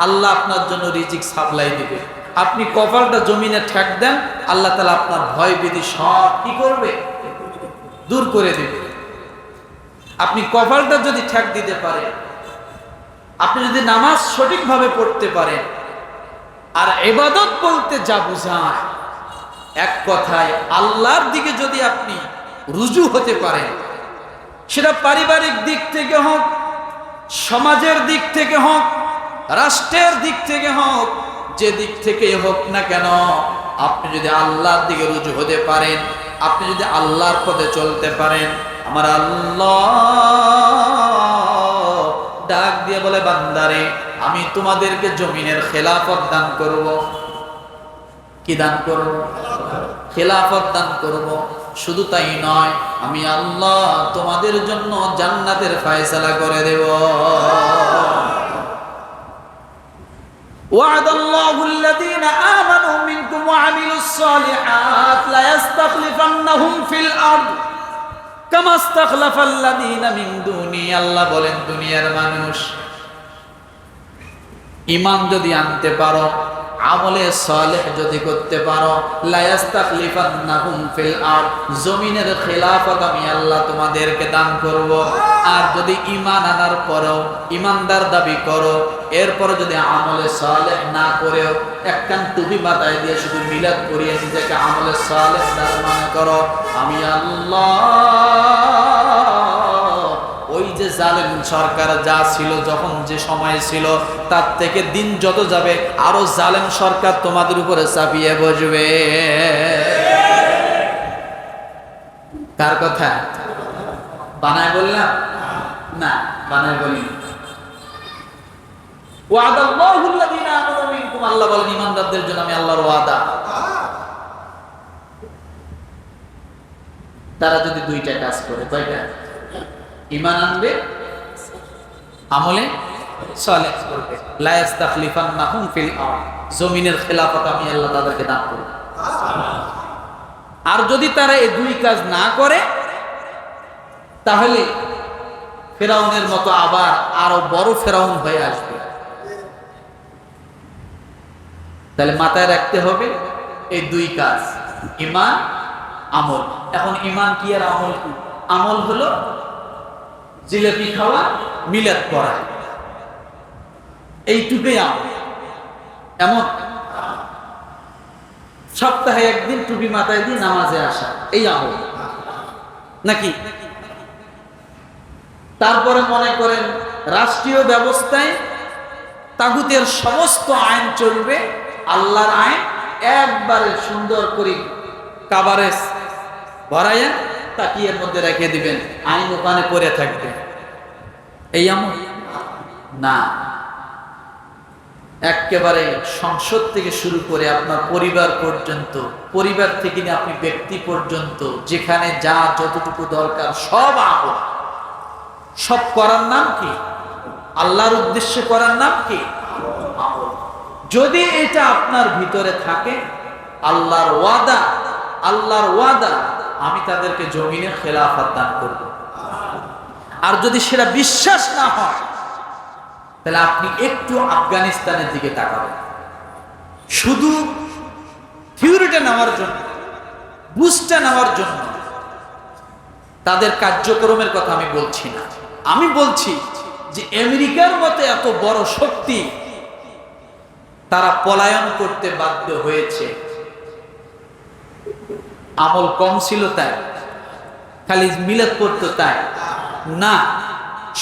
আল্লাহ আপনার জন্য রিজিক সাপ্লাই দিবে। আপনি কপালটা জমিনে ঠেক দেন, আল্লাহ তাআলা আপনার ভয় ভীতি সব কি করবে, দূর করে দিবে। আপনি কপালটা যদি ঠেক দিতে পারেন, আপনি যদি নামাজ সঠিকভাবে পড়তে পারেন, আর ইবাদত বলতে যা বোঝায়, এক কথায় আল্লাহর দিকে যদি আপনি রুজু হতে পারেন, সেটা পারিবারিক দিক থেকে হোক, সমাজের দিক থেকে হোক, রাষ্ট্রের দিক থেকে হোক, যে দিক থেকে হোক না কেন, আপনি যদি আল্লাহর দিকে রুজু হতে পারেন, আপনি যদি আল্লাহর পথে চলতে পারেন, আমার আল্লাহ ডাক দিয়ে বলে, বান্দারে আমি তোমাদেরকে জমিনের খেলাফত দান করব। কি দান করব? খেলাফত দান করব। শুধু তাই নয়, আমি আল্লাহ তোমাদের জন্য জান্নাতের ফয়সালা করে দেব। وعد الله الذين آمنوا منكم وعملوا الصالحات لا يستخلفنهم في الأرض كما استخلف الذين من دونه। আল্লাহ বলেন, দুনিয়ার মানুষ ঈমান যদি আনতে পারো, আমলে সালেহ যদি করতে পারো, লা ইস্তাখলিফান্নাহুম ফিল আরদ, জমিনের খেলাফত আমি আল্লাহ তোমাদেরকে দান করব। আর যদি ঈমান আনার পরেও ঈমানদার দাবি করো, এরপরে যদি আমলে সালেহ না করেও একখান টুপি মাথায় দিয়ে শুধু মিলাদ করিয়ে নিজেকে আমলে সালেহ দান মনে করো, আমি আল্লাহ ওই যে জালেম সরকার যা ছিল যখন যে সময় ছিল, তার থেকে দিন যত যাবে আরো জালেম সরকার তোমাদের উপরে চাপিয়ে বসবে। কার কথা বানায় বললাম? না, বানায় বলি। ওয়াদাল্লাহুল্লাযীনা আমানু মিনকুম, আল্লাহ বলেন ঈমানদারদের জন্য আমি আল্লাহর ওয়াদা। তারা যদি দুইটা কাজ করে, কয়টা? ঈমান আনবে, আমলে সালেহ করবে, লা ইস্তাখলিফান্নাহুম ফিল আরদ, জমিনের খেলাফত আমি আল্লাহ তাদেরকে দান করব। আর যদি তারা এই দুই কাজ না করে, তাহলে ফেরাউনের মতো আবার আরো বড় ফেরাউন হয়ে আসবে। তাহলে মাথায় রাখতে হবে এই দুই কাজ, ঈমান, আমল। এখন ঈমান কি আর আমল কি? আমল হলো জিলাপি খাওয়া, মিলাদ করা, এইটুকুই আমল। এমন সপ্তাহে একদিন টুপি মাথায় দিয়ে নামাজে আসা, এই আমল নাকি? তারপরে মনে করেন রাষ্ট্রীয় ব্যবস্থায় তাগুতের সমস্ত আইন চলবে, আল্লাহর আইন একবারে সুন্দর করে কাভারেজ ভরাইয়া তাকিয়ার মধ্যে রেখে দিবেন, আইন ওখানে পড়ে থাকবে, এই আমল না। একেবারে সংসদ থেকে শুরু করে আপনার পরিবার পর্যন্ত, পরিবার থেকে নিয়ে আপনি ব্যক্তি পর্যন্ত, যেখানে যা যতটুকু দরকার সব আমল। সব করার নাম কি? আল্লাহর উদ্দেশ্যে করার নাম কি? আমল। যদি এটা আপনার ভিতরে থাকে, আল্লাহর ওয়াদা, আল্লাহর ওয়াদা আমি তাদেরকে জমিনের খেলাফত দান করব। আর যদি সেটা বিশ্বাস না হয়, তাহলে আপনি একটু আফগানিস্তানের দিকে তাকাবেন। শুধু থিওরিটা নেওয়ার জন্য, বুঝটা নেওয়ার জন্য, তাদের কার্যক্রমের কথা আমি বলছি না। আমি বলছি যে আমেরিকার মতো এত বড় শক্তি, তারা পলায়ন করতে বাধ্য হয়েছে। আমল কম ছিল তাই? খালি মিলাদ করতো তাই না,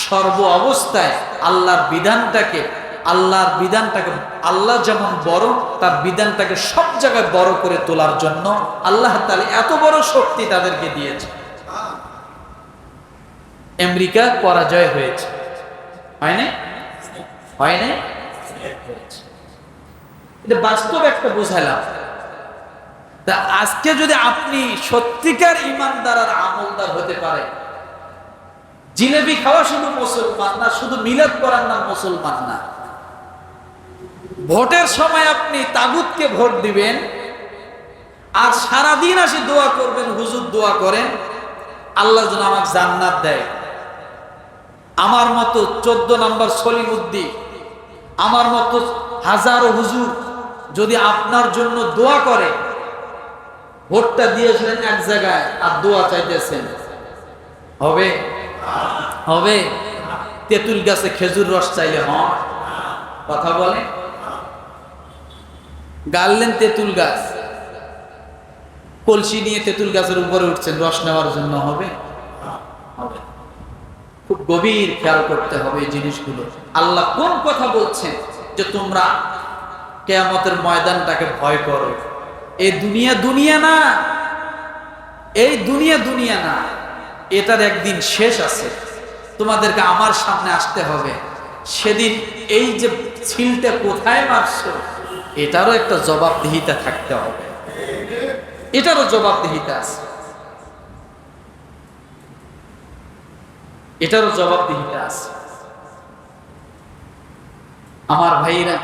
সর্ব অবস্থায় আল্লাহর বিধানটাকে, আল্লাহ যেমন বড়, তার বিধানটাকে সব জায়গায় বড় করে তোলার জন্য আল্লাহ তাআলা এত বড় শক্তি তাদেরকে দিয়েছে। আমেরিকা পরাজয় হয়েছে, হয় না? হয় না? এটা বাস্তব একটা বুঝাইলাম। তা আজকে যদি আপনি সত্যিকার ঈমানদার আর আমলদার হতে পারে, জিলেবি খাওয়া শুধু মুসলমান না, শুধু মিলাদ করার নাম মুসলমান না। ভোটের সময় আপনি তাগুতকে ভোট দিবেন, আর সারাদিন আসি দোয়া করবেন, হুজুর দোয়া করেন আল্লাহ যেন আমাকে জান্নাত দেয়। আমার মতো 14 নম্বর সলিমুদ্দিন, আমার মতো হাজারো হুজুর যদি আপনার জন্য দোয়া করে, ভোটটা দিয়েছিলেন এক জায়গায় আর দোয়া চাইতেছেন, হবে? হবে? তেঁতুল গাছে খেজুর রস চাইলে হয়? কথা বলে? গাললেন তেঁতুল গাছ, কলসি নিয়ে তেঁতুল গাছের উপরে উঠছেন রস নেওয়ার জন্য, হবে? হবে। খুব গভীর খেয়াল করতে হবে এই জিনিসগুলো। আল্লাহ কোন কথা বলছেন যে তোমরা কিয়ামতের ময়দানটাকে ভয় করো? এই দুনিয়া দুনিয়া না, এই দুনিয়া দুনিয়া না, এটার একদিন শেষ আছে। তোমাদেরকে আমার সামনে আসতে হবে। সেদিন এই যে ছিলটা কোথায় মারছো, এটারও একটা জবাবদিহিতা থাকতে হবে, এটারও জবাবদিহিতা আছে, এটারও জবাবদিহিতা আছে। আমার ভাইরা,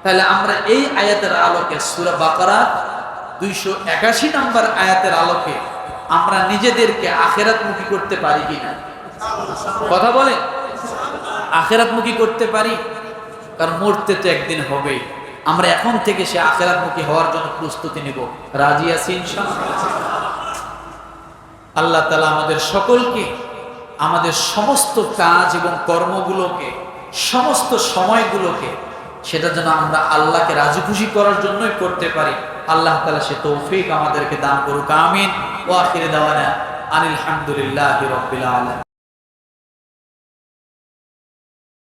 তাহলে আমরা এই আয়াতের আলোকে, সূরা বাকারা 281 নম্বর আয়াতের আলোকে আমরা নিজেদেরকে আখিরাতমুখী করতে পারি কিনা? কথা বলে, আখিরাতমুখী করতে পারি? কারণ মরতে তো একদিন হবে। আমরা এখন থেকে সে আখিরাতমুখী হওয়ার জন্য প্রস্তুতি নিব। রাজি আছি ইনশাআল্লাহ? আল্লাহ তাআলা আমাদের সকলকে আমাদের সমস্ত কাজ এবং কর্মগুলোকে, সমস্ত সময়গুলোকে সেটা যেন আমরা আল্লাহকে রাজি খুশি করার জন্যই করতে পারি। আল্লাহ তাআলা সে তৌফিক আমাদেরকে দান করুক। আমিন। ওয়া আখির দাওয়ানা আনিল হামদুলিল্লাহি রাব্বিল আলামিন।